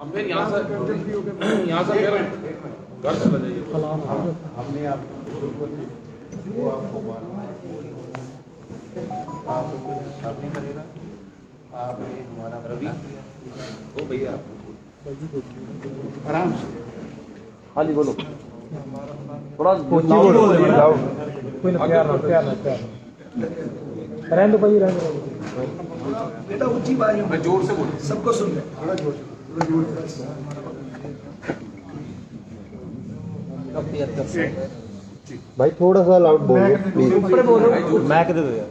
अब फिर यहाँ से फिर घर चला जाइए। अपने आप वो आपको मालूम है, आप शादी करेगा, आप हमारा रवि वो भैया आराम से। हाँ जी बोलो, थोड़ा कोई ना प्यार ना रहने दो भाई, रहने दो बेटा। ऊंची बारी में जोर से बोलो, सबको सुन ले। थोड़ा जोर से। भाई थोड़ा सा लाउड बोलो प्लीज। ऊपर बोलो, मैक दे दो यार।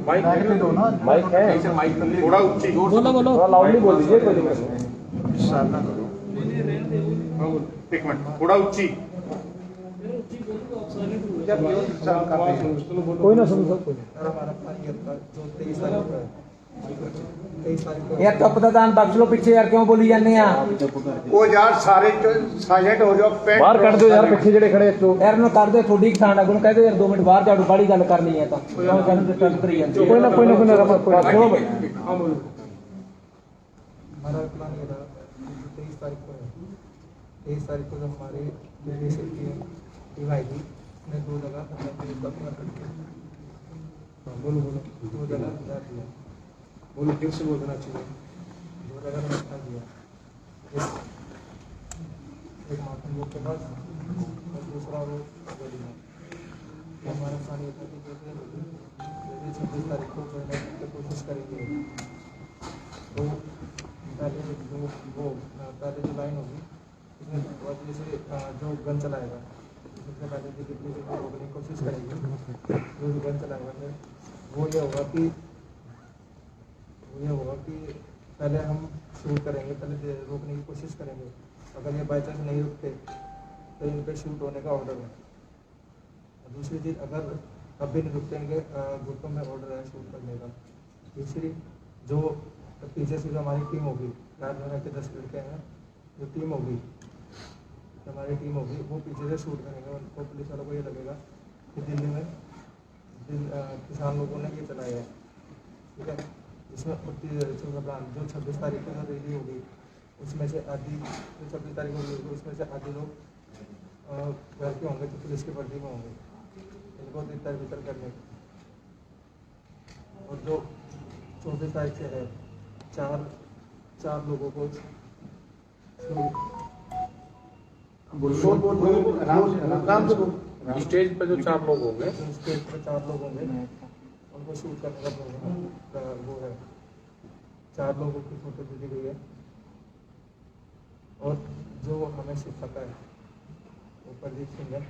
माइक दो ना, माइक है, माइक थोड़ा ऊंची जोर से बोलो थोड़ा लाउडली बोल दीजिए, कोई दिक्कत नहीं। साधना करो। एक मिनट, थोड़ा ऊंची। जब जो इंसान का कोई ना सुनो सब, कोई हमारा प्लान ये था जो 23 तारीख को है, 23 तारीख को यार चुप तो दान बख्श लो, पीछे यार क्यों बोली जाने आ वो यार सारे साइलेंट हो जाओ। पेट बाहर कट दो यार, पीछे जेड़े खड़े तो यार ना कर दे थोड़ी खाना को कह दो यार 2 मिनट बाहर जाओ, बड़ी गल करनी है तो क्यों कहने डिस्टर्ब करी जाती है। कोई ना कोई ना कोई ना रमत कोई ना। हमारा प्लान ये था 23 तारीख को है। 23 तारीख को जब हमारे टीम आई थी, उसने 2 जगह बोलो 2 जगह धक्का दिया। बोलो फिर से बोलना चाहिए। 2 जगह धक्का दिया, एक माथुर लोग के पास और दूसरा वो गली में। तो हमारा प्लान ये था कि जैसे 26 तारीख को करने की कोशिश करेंगे। तो पहले जो लाइन होगी उसमें जैसे जो गन चलाएगा सबसे पहले जो रोकने की कोशिश करेंगे, जो गन चलाएगा फिर वो ये होगा कि पहले हम शूट करेंगे, पहले रोकने की कोशिश करेंगे। अगर ये बाई चांस नहीं रुकते तो इन पर शूट होने का ऑर्डर है। दूसरी चीज़, अगर अब भी नहीं रुकते इनके ग्रुपों में ऑर्डर है शूट करने का। तीसरी, जो पीछे से जो हमारी टीम होगी, रात में के 10 लड़के हैं, जो टीम होगी, हमारी टीम होगी, वो पीछे से शूट करेंगे। उनको पुलिस वालों को ये लगेगा कि दिल्ली में किसान लोगों ने ये चलाया है, ठीक है। इसमें जो 26 तारीख को जो रैली होगी उसमें से आधी, जो 26 तारीख को होगी उसमें से आधे लोग घर के होंगे जो पुलिस की वर्दी में होंगे, इनको तितर बितर करने। और जो 24 तारीख से है, चार लोगों को स्टेज पे जो 4 लोग होंगे, स्टेज पे 4 लोग होंगे, उनको शूट करने का प्रोग्राम वो है। 4 लोगों की फोटो दी गई है। और जो हमें सिखाता है वो प्रदीप सिंह है,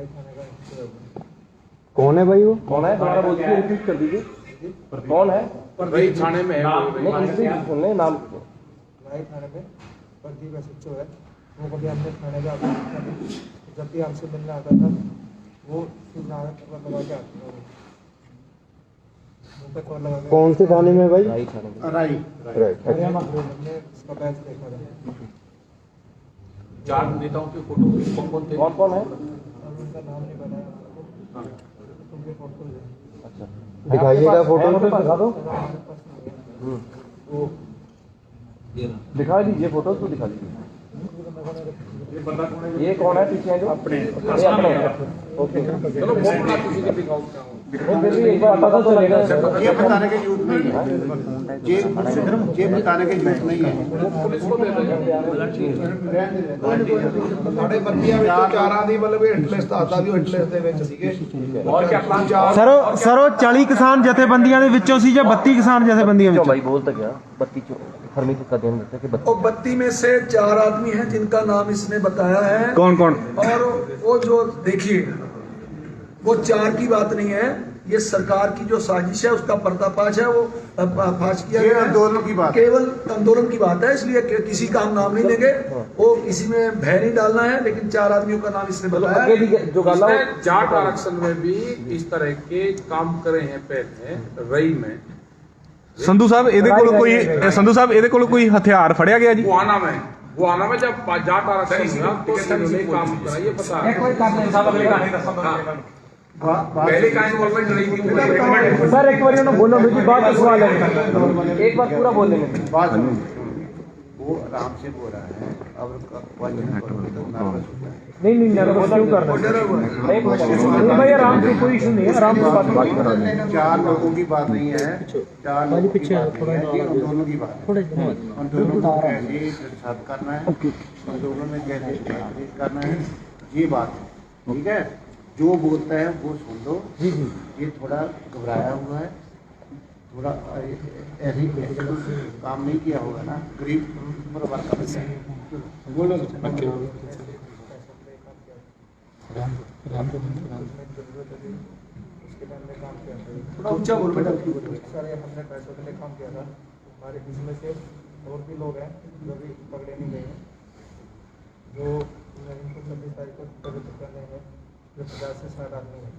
थाने का। कौन है भाई वो? कौन है? दोबारा बोल के रिपीट कर दीजिए, कौन है? वही थाने में है। सुनने नाम नए थाने में प्रदीप एसएचओ है। वो कभी हमने थाने का जब भी हमसे मिलने आता था वो फिर लगा के आता था। कौन से थाने में भाई? राइट। हमने उसका बैच देखा था। 4 नेताओं की फोटो कौन थे? कौन है? और उनका नाम नहीं बताया उनके फोटो है। अच्छा दिखाइएगा फोटो, दिखा दो। हमारे पास नहीं है। वो दिखा दीजिए फोटो तो दिखा दीजिए। ये कौन है पीछे जो? अपने ओके चलो वो बना किसी के दिखाओ क्या हो। एक बार पता तो चलेगा। ये बताने की जरूरत नहीं है, ये बताने की जरूरत नहीं है। पुलिस को दे देंगे। ਸਾਡੇ ਬੰਦੀਆਂ ਵਿੱਚ 4 ਦੀ ਮਤਲਬ ਹਿਟਲਿਸਟ ਦੱਸਦਾ ਵੀ ਹਿਟਲਿਸਟ ਦੇ ਵਿੱਚ ਸੀਗੇ। और क्या प्लान? ਸਰ ਉਹ 40 ਕਿਸਾਨ ਜਥੇਬੰਦੀਆਂ ਦੇ ਵਿੱਚੋਂ ਸੀ ਜਾਂ 32 ਕਿਸਾਨ ਜਥੇਬੰਦੀਆਂ क्यों ਵਿੱਚੋਂ? भाई बोल तो गया 32 फरमी का दिन देते कि 32 और 32 में से 4 आदमी हैं जिनका नाम इसने बताया है। कौन कौन? और वो जो देखिए वो 4 की बात नहीं है, ये सरकार की जो साजिश है उसका पर्दाफाश है। वो फाश किया ये गया है। आंदोलन की बात, केवल आंदोलन की बात है, इसलिए किसी का हम नाम नहीं लेंगे। वो किसी में भय नहीं डालना है, लेकिन 4 आदमियों का नाम इसने बताया। आगे भी जो गाला इसने जाट आरक्षण में भी इस तरह के काम करे हैं पहले रई में। ਸੰਧੂ ਸਾਹਿਬ ਇਹਦੇ ਕੋਲ ਕੋਈ ਹਥਿਆਰ ਫੜਿਆ ਗਿਆ ਜੀ? गुआना में जब जाट आरक्षण हुआ तो इन्होंने काम करा, ये पता है। कोई काम नहीं साहब, अगले गाने पहले का इन्वॉल्वमेंट रही थी। सर एक बार उन्होंने बोलो मुझे बात का सवाल है, एक बार पूरा बोल देंगे। बात वो आराम से बोल रहा है। अब नहीं नहीं नर्वस क्यों कर रहे हैं? एक मिनट भाई, आराम से, कोई इशू नहीं है, आराम से बात करो। 4 लोगों की बात नहीं है, 4 लोगों की बात नहीं है, ये उन दोनों की बात है। उन दोनों को कैसे साथ करना है, उन दोनों में कैसे करना है, ये बात है। ठीक है, जो बोलता है वो सुन लो। ये थोड़ा घबराया हुआ है, थोड़ा ऐसे काम नहीं किया होगा ना, गरीब परिवार का बच्चा है। बोलो थोड़ा ऊंचा बोल बेटा। सर हमने पैसों के लिए काम किया था। हमारे इसमें से और भी लोग हैं जो भी पकड़े नहीं गए हैं, जो इनको 26 तारीख को पवित्र करने हैं, जो 50 से 60 आदमी है।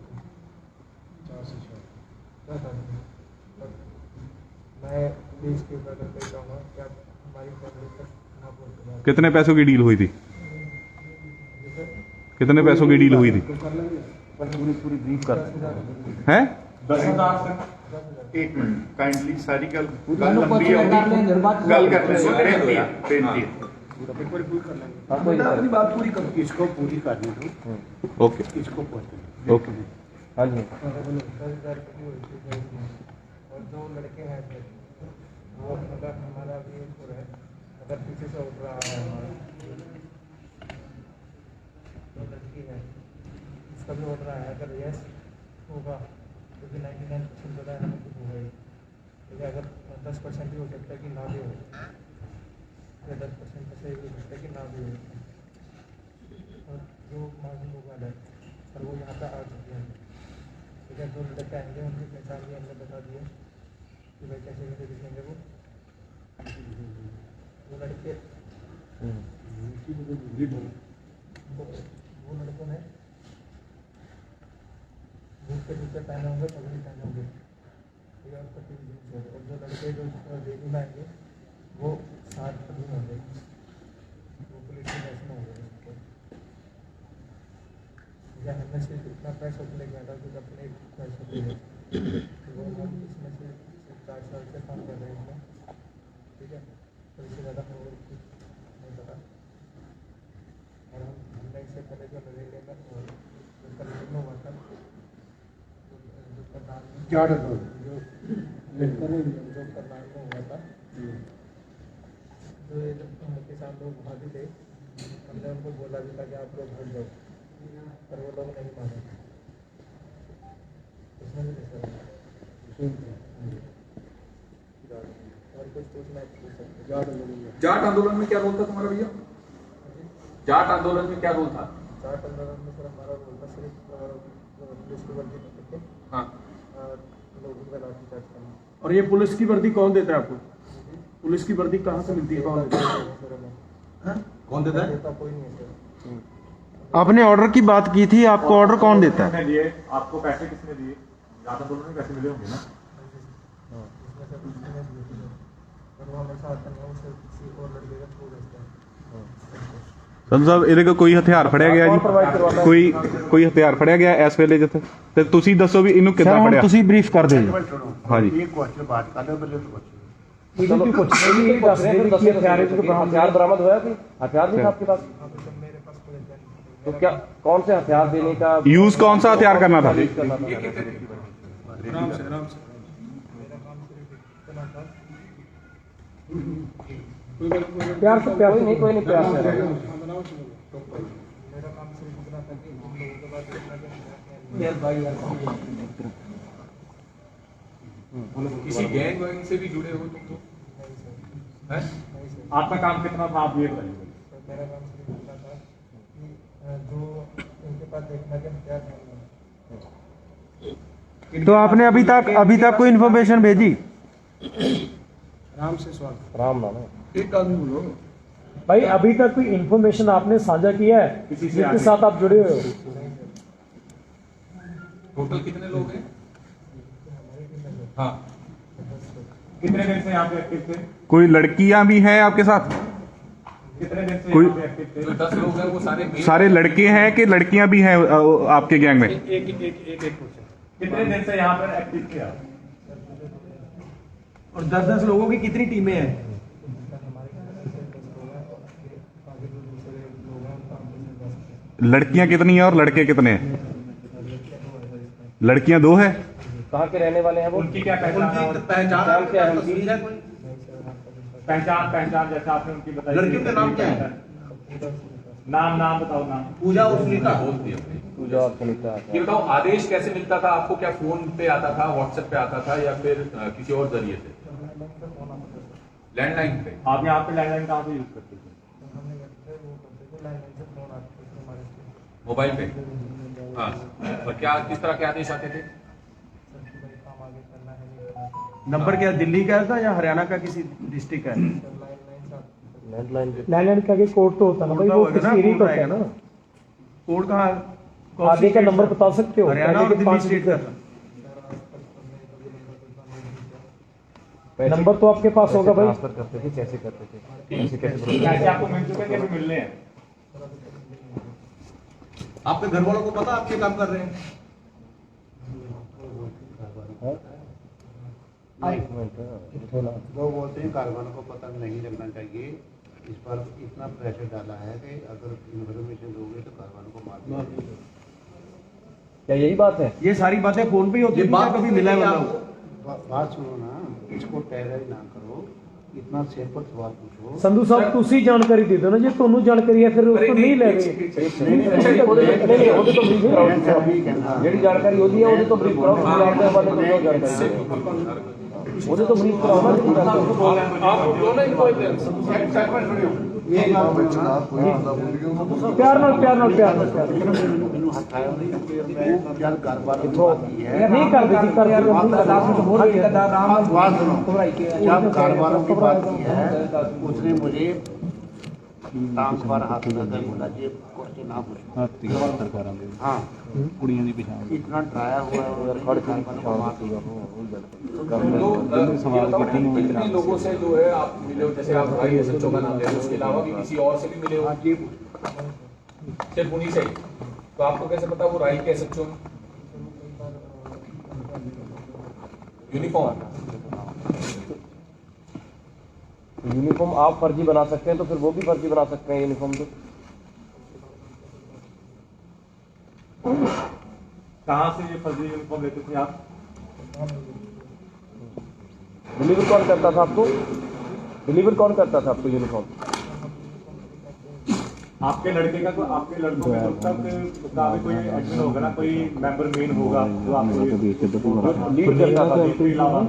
मैं प्लीज के ऊपर करके चाहूँगा कि आप हमारी फैमिली तक ना पहुँच। कितने पैसों की डील हुई थी? कितने पैसों की डील हुई थी? पूरी ब्रीफ कर हैं? 10,000 एक मिनट काइंडली सारी गल लंबी है, गल करते बात पूरी कर, इसको पूरी करने दो। ओके इसको पहुँचने ओके। हाँ जी, और जो लड़के हैं वो अगर हमारा भी हो रहा है, अगर पीछे से उठ रहा है हमारा जो लड़की है उसका भी उठ रहा है, अगर यस होगा तो 99% पता है कुछ होगा ही। ठीक है, अगर 10% भी हो सकता है कि ना भी हो, या 10% से भी हो सकता है कि ना भी हो। और जो मालूम होगा है और वो यहाँ पर आ चुके हैं। ठीक है, जो लड़के आएंगे उनकी पहचान भी हमने बता दी है कि भाई कैसे कैसे दिखेंगे वो लड़के। वो लड़कों ने बूट के जूते पहने होंगे, पगड़ी पहने होंगे। ठीक है, उसका 3 जीन्स होंगे। और जो लड़के जो रेडी में आएंगे वो 60 पगड़ी होंगे, वो पुलिस की ड्रेस में होंगे। या हमने सिर्फ इतना पैसा ले गया था कुछ अपने पैसों के लिए, वो हम इसमें से 4 साल से काम कर रहे हैं। ठीक है, तो इससे ज़्यादा हम और कुछ नहीं पता। और हमने इससे पहले जो नरेले में उसका निर्णय हुआ था, जो करनाल में हुआ था, जो ये किसान लोग वहाँ भी थे, हमने उनको बोला भी था कि आप लोग हट जाओ, पर वो लोग नहीं माने। इसमें भी और कुछ पूछना पूछ सकते। जाट आंदोलन में क्या रोल था तुम्हारा भैया? जाट आंदोलन में क्या रोल था? जाट आंदोलन में सर हमारा रोल था सिर्फ पुलिस की वर्दी में करके हाँ, लोगों का लाठीचार्ज करना। और ये पुलिस की वर्दी कौन देता है आपको? पुलिस की वर्दी कहाँ से मिलती है? कौन देता है? कौन देता है? कोई नहीं है सर। आपने ऑर्डर की बात की थी, आपको ऑर्डर कौन देता है? दिए आपको पैसे किसने दिए? ज्यादा दोनों में पैसे मिले होंगे ना। ਸੰਧੂ ਸਾਹਿਬ ਇਹਦੇ ਕੋਲ ਕੋਈ ਹਥਿਆਰ ਫੜਿਆ ਗਿਆ ਜੀ? ਕੋਈ ਹਥਿਆਰ ਫੜਿਆ ਗਿਆ ਇਸ ਵੇਲੇ ਜਿੱਥੇ? ਤੇ ਤੁਸੀਂ ਦੱਸੋ ਵੀ ਇਹਨੂੰ ਕਿੱਦਾਂ ਫੜਿਆ? ਤੁਸੀਂ ਬਰੀਫ ਕਰ ਦਿਓ ਜੀ। हाँ जी। ये क्वेश्चन बात कर लो, पहले तो क्वेश्चन हथियार बरामद हुआ कि हथियार नहीं था आपके पास? तो क्या कौन से हथियार देने का यूज कौन सा हथियार करना था? प्यार से, प्यार नहीं, कोई नहीं, प्यार से। मेरा काम सिर्फ इतना था कि हम लोगों के बाद किसी गैंग वैंग से भी जुड़े हो तुम तो? हैं? आपका काम कितना था आप ये बताइए। मेरा काम सिर्फ इतना था कि जो उनके पास देखना कि हथियार नहीं। तो आपने अभी तक कोई इन्फॉर्मेशन भेजी? राम से सवाल। राम नाम है एक आदमी बोलो भाई, अभी तक कोई इन्फॉर्मेशन आपने साझा किया है जिसके साथ आप जुड़े हुए हो? टोटल कितने लोग हैं? हाँ, कितने दिन से यहाँ पे एक्टिव थे? कोई लड़कियां भी हैं आपके साथ? कितने दिन से कोई यहाँ पे एक्टिव थे? जो 10 लोग हैं वो सारे लड़के हैं कि लड़कियां भी हैं आपके गैंग में? कितने दिन से यहाँ पर एक्टिव थे आप? और 10-10 लोगों की कितनी टीमें हैं? लड़कियां कितनी हैं और लड़के कितने हैं? लड़कियां 2 है। कहाँ के रहने वाले हैं वो? उनकी क्या पहचान है? नाम क्या है उनकी? पहचान जैसा आपने उनकी बताई। लड़कियों का नाम क्या है? नाम बताओ नाम। पूजा और सुनीता। पूजा और सुनीता। ये बताओ, आदेश कैसे मिलता था आपको? क्या फोन पे आता था, व्हाट्सएप पे आता था, या फिर किसी और जरिए से? लैंडलाइन पे। आप यहाँ पे लैंडलाइन कहाँ से यूज करते थे? मोबाइल पे। हाँ, और क्या किस तरह के आदेश आते थे? नंबर क्या दिल्ली का था या हरियाणा का किसी डिस्ट्रिक्ट का है? लैंडलाइन का कोड तो होता ना भाई, वो किसी एरिया का होता है ना। कोड कहाँ? आगे का नंबर बता सकते हो? हरियाणा और दिल्ली स्टेट का था। नंबर तो आपके पास होगा भाई। ट्रांसफर करते थे, कैसे करते थे? पैसे आपको मिल चुके हैं कि अभी मिलने हैं? आपके घर वालों को पता आप ये काम कर रहे हैं? वो बोलते हैं कारखानों को पता नहीं लगना चाहिए। इस पर इतना प्रेशर डाला है कि अगर इन्फॉर्मेशन दोगे तो कारखानों को मार दिया जाएगा। क्या यही बात है? ये सारी बातें फोन पे ही होती है, कभी मिला है बंदा? बात सुनो ना, इसको टेरर ना करो, इतना सिंपल सवाल पूछो। संधू साहब ਤੁਸੀਂ ਜਾਣਕਾਰੀ ਦੇ ਦਿਓ ਨਾ, ਜੇ ਤੁਹਾਨੂੰ ਜਾਣਕਾਰੀ ਹੈ ਫਿਰ ਉਸ ਤੋਂ ਨਹੀਂ ਲੈ ਗਏ। ਜਿਹੜੀ ਜਾਣਕਾਰੀ ਉਹਦੀ ਹੈ ਉਹਦੇ ਤੋਂ ਬਰੀਫ ਕਰਾਓ। ਪੰਜਾਬ ਦੇ ਹਵਾਲੇ ਤੋਂ ਜੋ ਜਾਣਕਾਰੀ ਉਹਦੇ ਤੋਂ ਬਰੀਫ ਕਰਾਓ ਨਾ। आप दोनों इनको ਪਿਆਰ ਨਾਲ ਮੈਨੂੰ ਹਟਾਇਆ ਨਹੀਂ ਉਹ ਚੱਲ ਕਾਰੋਬਾਰ की है ਨਹੀਂ ਕਰਦੇ ਸੀ ਕਰਦੇ बात सुनो, जब कारोबारों की बात की है उसने मुझे टांग पर हाथ लगाकर बोला जी क्वेश्चन आप पूछो। हाँ, कुड़ियां दी पहचान इतना डराया हुआ है खड़ कारखानों को मार दिया। कितने लोगों से जो है आप मिले हो? जैसे आप भाई एसएचओ का नाम ले रहे हो, उसके अलावा भी किसी और से भी मिले हो? सिर्फ उन्हीं से ही? तो आपको कैसे पता वो राई के एसएचओ हैं? यूनिफॉर्म आप फर्जी बना सकते हैं तो फिर वो भी फर्जी बना सकते हैं यूनिफॉर्म तो। कहाँ से ये फर्जी यूनिफॉर्म लेते थे आप? डिलीवर कौन करता था आपको? डिलीवर कौन करता था आपको यूनिफॉर्म? आपके लड़के का तो आपके लड़कों में तब तक का भी कोई एडमिन होगा ना, कोई मेंबर मेन होगा जो आपको लीड करता था। इसके अलावा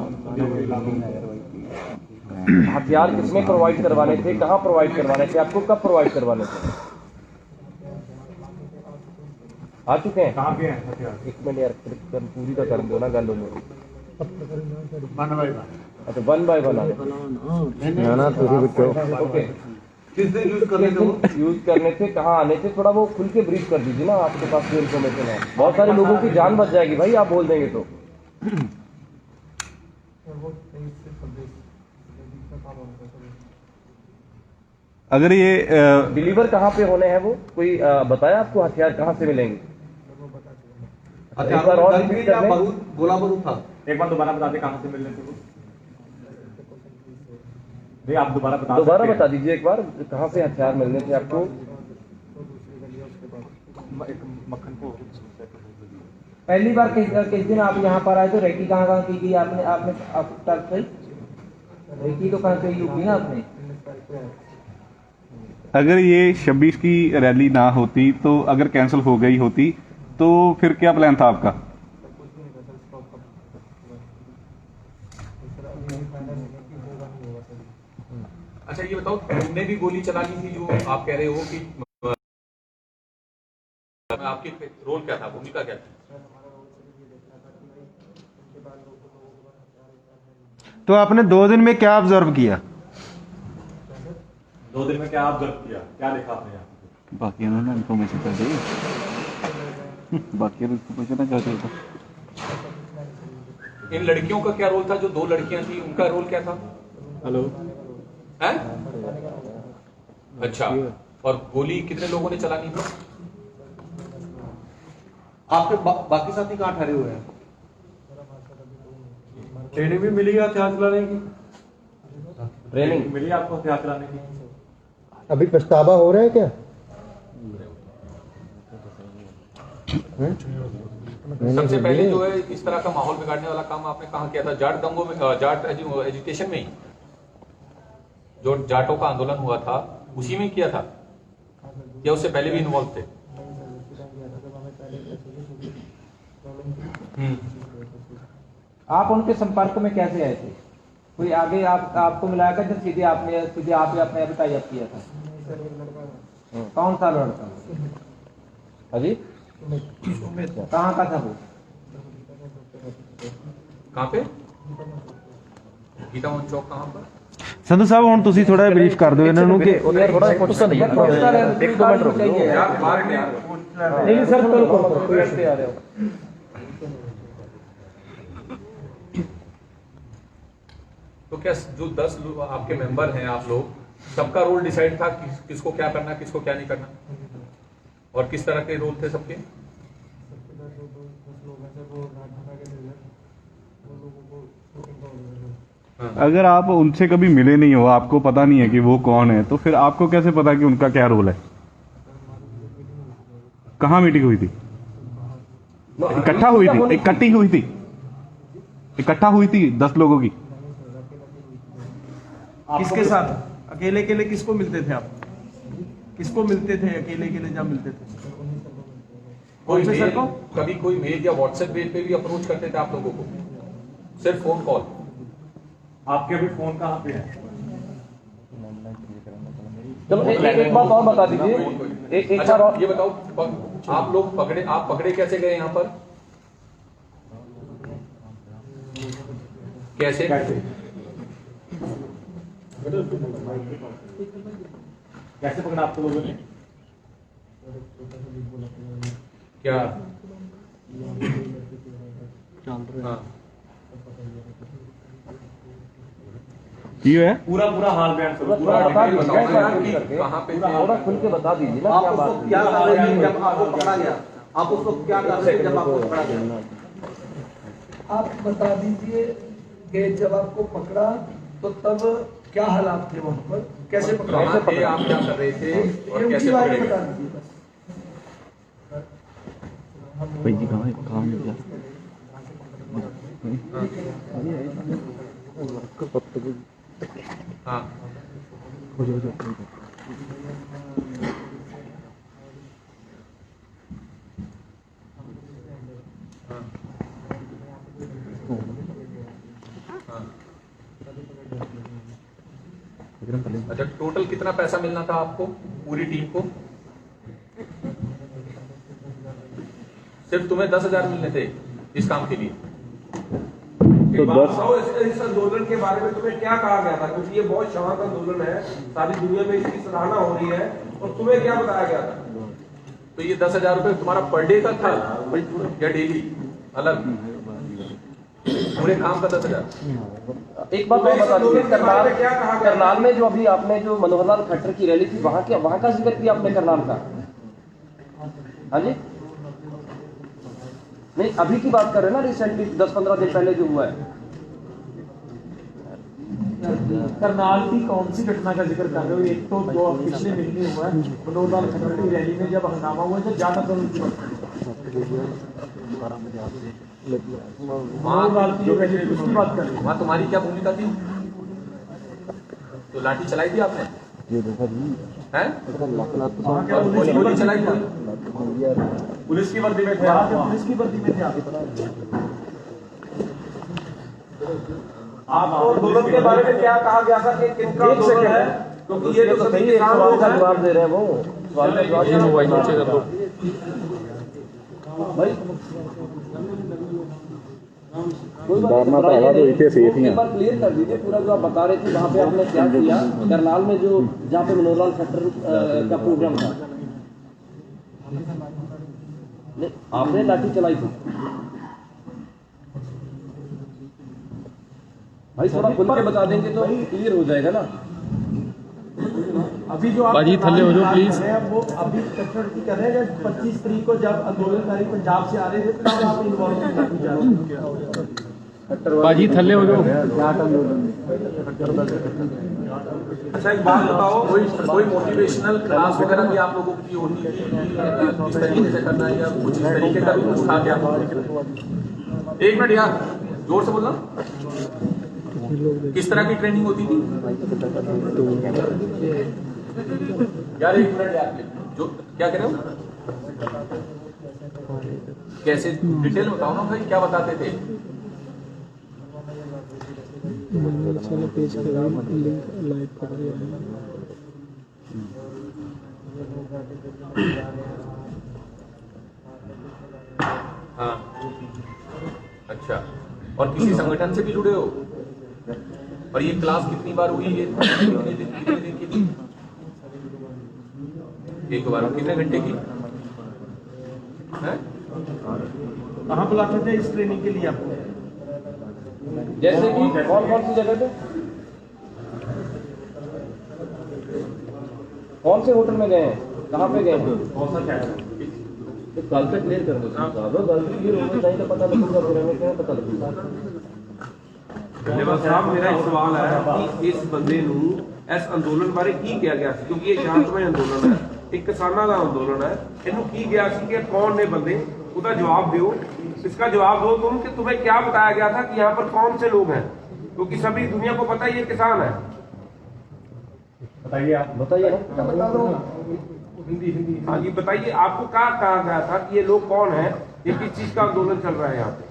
हथियार किसने प्रोवाइड करवाने थे? कहाँ प्रोवाइड करवाने थे? आपको कब प्रोवाइड करवाने थे? आ चुके हैं? कहाँ के हैं हथियार? एक मिनट यार, पूरी तो कर दो ना गल में। अच्छा, 1 बाय 1 ओके। किस दिन यूज करने थे? यूज करने थे, कहाँ आने थे? थोड़ा वो खुल के ब्रीफ कर दीजिए ना, आपके पास जो इन्फॉर्मेशन है। बहुत सारे लोगों की जान बच जाएगी भाई, आप बोल देंगे तो। अगर ये डिलीवर कहाँ पे होने हैं वो कोई बताया आपको? हथियार कहाँ से मिलेंगे? एक बार और रिपीट कर लें। गोला बारूद था। एक बार दोबारा बता दें कहाँ से मिलने थे वो? नहीं, आप दोबारा बता दीजिए एक बार, कहाँ से हथियार मिलने थे आपको? पहली बार किस दिन आप यहाँ पर आए तो रेकी कहाँ की थी आपने? आप तक से रेकी तो कहाँ से यूपी ना आपने? अगर ये 26 की रैली ना होती तो अगर कैंसिल हो गई होती तो फिर क्या प्लान था आपका? अच्छा ये बताओ, तुमने भी गोली चला ली थी जो आप कह रहे हो कि आपकी रोल क्या था, भूमिका क्या थी? तो आपने 2 दिन में क्या ऑब्जर्व किया? 2 दिन में क्या ऑब्जर्व किया? क्या देखा आपने यहाँ? बाकी उन्होंने इन्फॉर्मेशन कर दी, बाकी इन्फॉर्मेशन क्या था? इन लड़कियों का क्या रोल था? जो 2 लड़कियां थी उनका रोल क्या था? हेलो हैं? अच्छा, और गोली कितने लोगों ने चलानी थी? आपके बाकी साथी कहाँ ठहरे हुए हैं? ट्रेनिंग भी मिली है हथियार चलाने की? ट्रेनिंग मिली आपको हथियार चलाने की? अभी पछतावा हो रहा है क्या? सबसे पहले जो है इस तरह का माहौल बिगाड़ने वाला काम आपने कहाँ किया था? जाट दंगों में, जाट एजुकेशन में ही, जो जाटों का आंदोलन हुआ था उसी में किया था या उससे पहले भी इन्वॉल्व थे? आप उनके संपर्क में कैसे आए थे? कोई आगे आपको मिलाया था, सीधे आप ही अपने टाई अप किया था? कौन सा लड़का? अजी कहाँ का था वो? कहाँ पे? गीता मोहन चौक कहाँ पर? संधू साहब ਹੁਣ ਤੁਸੀਂ ਥੋੜਾ ਬਰੀਫ ਕਰ ਦਿਓ ਇਹਨਾਂ ਨੂੰ ਕਿ थोड़ा गुस्सा नहीं है, एक दो मिनट रुक जाओ यार बाहर गया। नहीं सर, कोई ऐसे आ रहे हो। तो क्या जो 10 आपके मेंबर हैं, आप लोग सबका रोल डिसाइड था किसको क्या करना, किसको क्या नहीं करना, और किस तरह के रोल थे सबके? अगर आप उनसे कभी मिले नहीं हो, आपको पता नहीं है कि वो कौन है, तो फिर आपको कैसे पता कि उनका क्या रोल है? कहाँ मीटिंग हुई थी? इकट्ठा हुई थी? इकट्ठा हुई थी 10 लोगों की? किसके साथ? अकेले अकेले किसको मिलते थे आप? किसको मिलते थे अकेले अकेले जब मिलते थे? कोई कौन से सर मेल, को? कभी कोई मेल या व्हाट्सएप मेल पे भी अप्रोच करते थे आप लोगों को? सिर्फ फोन कॉल? आपके अभी फोन कहाँ पे है? चलो एक बात और बता दीजिए, एक अच्छा, बार और ये बताओ, आप लोग पकड़े कैसे गए यहाँ पर? कैसे? कैसे पकड़ा आपको लोगों ने? क्या? हाँ। ये है पूरा हाल बयान करो, पूरा बता ये दीजिए, बताओ कि कहाँ पे थे? थोड़ा खुल के बता दीजिए ना, क्या बात क्या कर रहे थे जब आपको पकड़ा गया? आप उसको क्या कर रहे थे जब आपको पकड़ा गया? आप बता दीजिए कि जब आपको पकड़ा तो तब क्या हालात थे वहाँ पर, कैसे पकड़ा? कहाँ थे, आप क्या कर रहे थे और ये कैसे उनकी बात पकड़े बता गए? दीजिए बस। भाई जी कहाँ मिल गया? हाँ। अच्छा, टोटल कितना पैसा मिलना था आपको, पूरी टीम को? सिर्फ तुम्हें 10,000 मिलने थे इस काम के लिए? तो इस आंदोलन के बारे में तुम्हें क्या कहा गया था? क्योंकि ये बहुत शांत आंदोलन है, सारी दुनिया में इसकी सराहना हो रही है, और तुम्हें क्या बताया गया था? तो ये 10,000 रुपए तुम्हारा पर डे का था या डेली अलग? पूरे काम का 10,000? एक बात और बता दीजिए, करनाल में जो अभी आपने जो मनोहरलाल खट्टर की रैली थी, वहाँ का जिक्र किया आपने करनाल का? हाँ जी, नहीं अभी की बात कर रहे हैं ना, रिसेंटली 10-15 दिन पहले जो हुआ है। करनाल की कौन सी घटना का जिक्र कर रहे हो? एक तो जो पिछले महीने हुआ है मनोहरलाल खट्टर की रैली में जब हंगामा हुआ, जब ज्यादा मनोहरलाल की जो रैली थी उसकी बात कर रहे हैं। वहाँ तुम्हारी क्या भूमिका थी? तो लाठी चलाई थी आपने? हैं? गोली चलाई थी? पुलिस की वर्दी में थे आप? पुलिस की वर्दी में थे आप? आपको आंदोलन के बारे में क्या कहा गया था कि किनका आंदोलन है? क्योंकि ये तो सभी किसान लोग हैं। जवाब दे रहे हैं वो, सवाल का जवाब मोबाइल नीचे कर दो भाई। कोई बात नहीं, एक बार क्लियर कर दीजिए पूरा जो आप बता रहे थे, वहाँ पे आपने क्या किया करनाल में, जो जहाँ पे मनोहरलाल खट्टर का प्रोग्राम था? आपने लाठी चलाई थी भाई, थोड़ा खुल के बता देंगे तो क्लियर हो जाएगा ना। अभी जो आप बाजी थल्ले हो जाओ प्लीज। वो अभी कट्टर की कर रहे हैं, जब 25 तारीख को जब आंदोलनकारी पंजाब से आ रहे थे तब आप इन्वॉल्व बाजी थल्ले हो जाओ। अच्छा एक बात बताओ, कोई मोटिवेशनल क्लास वगैरह भी आप लोगों की होनी थी किस तरीके से करना है या कुछ इस तरीके का भी कुछ था क्या? एक मिनट यार, जोर से बोलना। किस तरह की ट्रेनिंग होती थी यार? एक मिनट यार, जो क्या कह रहे हो, कैसे डिटेल बताओ ना भाई, क्या बताते थे? पेज लिंक लाइव कर दिया है। हाँ अच्छा, और किसी संगठन से भी जुड़े हो? और ये क्लास कितनी बार हुई है? कितने दिन की थी? एक बार। कितने घंटे की है? कहाँ बुलाते थे इस ट्रेनिंग के लिए आपको? जैसे कि कौन कौन सी जगह पे, कौन से होटल में गए हैं, कहाँ पे गए हैं, कौन सा शहर? कल तक क्लियर कर दो साहब, गलती क्लियर होनी चाहिए तो पता लगेगा, फिर हमें क्या पता लगेगा। साहब मेरा एक सवाल है कि इस बंदे ਨੂੰ ਇਸ ਅੰਦੋਲਨ ਬਾਰੇ ਕੀ ਕਿਹਾ ਗਿਆ ਸੀ, ਕਿਉਂਕਿ ਇਹ ਸ਼ਾਂਤਮਈ ਅੰਦੋਲਨ ਹੈ, ਇੱਕ ਕਿਸਾਨਾਂ ਦਾ ਅੰਦੋਲਨ ਹੈ, ਇਹਨੂੰ ਕੀ ਗਿਆ ਸੀ कि कौन ने बंदे, उसका जवाब दो, इसका जवाब दो तुम कि तुम्हें क्या बताया गया था कि यहाँ पर कौन से लोग हैं, क्योंकि सभी दुनिया को पता है ये किसान है। बताइए आप। बताइए बता दो हिंदी हिंदी। हाँ जी बताइए, आपको क्या कहा गया था कि ये लोग कौन है, ये किस चीज का आंदोलन चल रहा है यहाँ पे?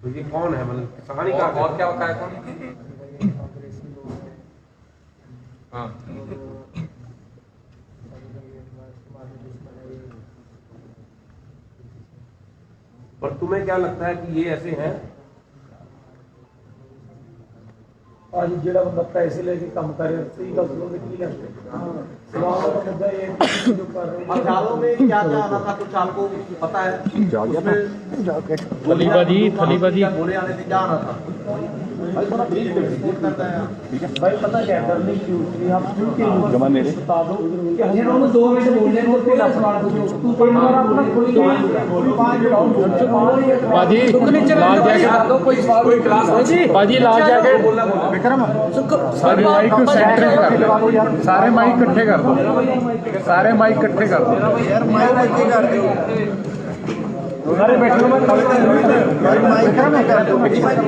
तो ये कौन है, मतलब किसान ही का? और क्या होता है कौन? हाँ पर तुम्हें क्या लगता है कि ये ऐसे हैं? आज जेड़ा बंदा पैसे लेके काम कर रहा है, सही गल सुनो की करते सवाल का मुद्दा ये है कि जो कर रहे हैं अखाड़ों में क्या क्या आना था, कुछ आपको पता है? थलीबाजी बोले आने से क्या आना था भाई? पता क्या करने क्यों आप जमा मेरे बता दो कि हम 2 मिनट बोलने को कोई सवाल पूछो, तू कोई बार अपना कोई बाजी लाल जैकेट दो, कोई सवाल कोई क्लास बाजी लाल जैकेट विक्रम सारे माइक सेंटर कर दो यार, सारे माइक इकट्ठे कर दो, सारे माइक इकट्ठे कर दो यार, माइक इकट्ठे कर दो सारे बैठो,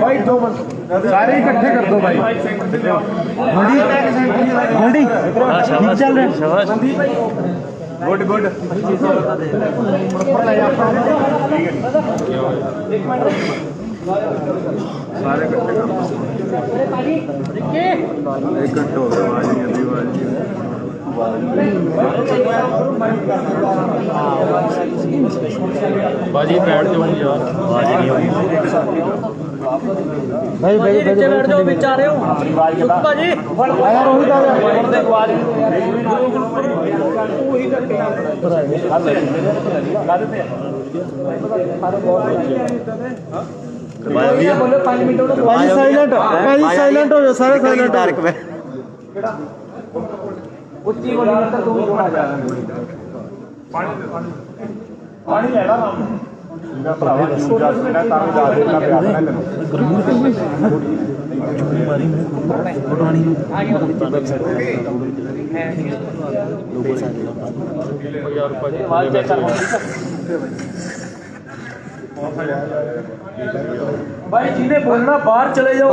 भाई 2 मिनट सारे इकट्ठे कर दो भाई। घंटी चल रहे, गुड गुड। सारे इकट्ठे कर दो, इकट्ठे हो गए बाजी बैठ जाओ यार, बाजी नहीं होगी भाई भाई नीचे बैठ जाओ, बेचारे हो बाजी यार, साइलेंट हो जाओ, सारे साइलेंट हो। उच्ची बोली मतलब तुम थोड़ा जा पानी ले ला ना भरावा जस मेरा तां जा देना प्यार ना भाई जिन्हें बोलना बाहर चले जाओ,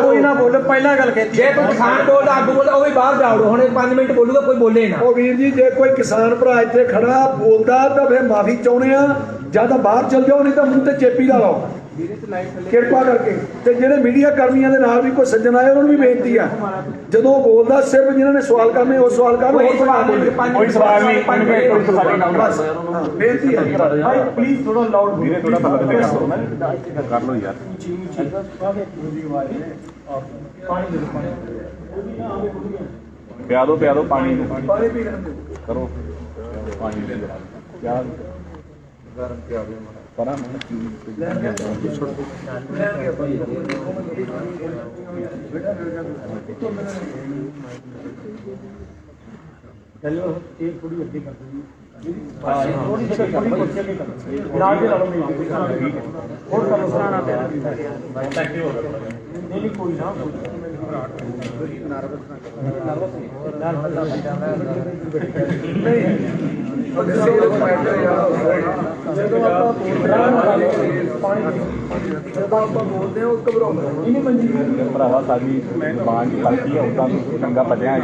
कोई ना बोले, पहला गल कहती है कोई किसान बोल आगू बोल ਉਹ ਵੀ ਬਾਹਰ ਜਾਓ, ਹੁਣ 5 ਮਿੰਟ ਬੋਲੂਗਾ, ਕੋਈ ਬੋਲੇ ਨਾ। ਉਹ ਵੀਰ ਜੀ ਜੇ ਕੋਈ ਕਿਸਾਨ ਭਰਾ ਇੱਥੇ ਖੜਾ ਬੋਲਦਾ ਤਾਂ ਫਿਰ ਮਾਫੀ ਚਾਹੁੰਦੇ ਆ, ਜਾਂ ਤਾਂ ਬਾਹਰ ਚਲ ਜਾਓ, ਨਹੀਂ ਤਾਂ ਮੂੰਹ ਤੇ ਚੇਪੀ ਲਾ ਲਓ ਕਿਰਪਾ ਕਰਕੇ। ਤੇ ਜਿਹੜੇ ਮੀਡੀਆ ਕਰਮੀਆਂ ਦੇ ਨਾਲ ਵੀ ਕੋਈ ਸੱਜਣ ਆਏ ਉਹਨਾਂ ਨੂੰ ਵੀ ਬੇਨਤੀ ਆ, ਜਦੋਂ ਬੋਲਦਾ ਸਿਰਫ ਜਿਨ੍ਹਾਂ ਨੇ ਸਵਾਲ ਕਰਨੇ ਉਹ ਸਵਾਲ ਕਰਨ, ਕੋਈ ਸਵਾਲ ਨਹੀਂ, ਕੋਈ ਸਵਾਲ ਨਹੀਂ, 5 ਮਿੰਟ ਕੋਈ ਸਵਾਲ ਨਹੀਂ, ਬਸ ਬੇਨਤੀ ਹੈ ਭਾਈ ਪਲੀਜ਼ ਥੋੜਾ ਲਾਊਡ ਵੀਰੇ, ਥੋੜਾ ਥੱਲੇ कर लो यार। पिया दो पानी पानी पी करो। पानी क्या गरम पे आ गया परा चलो एक थोड़ी अड्डी कर दी कोई ना भरावा सारी दुकान की करती है उदा चंगा बलिया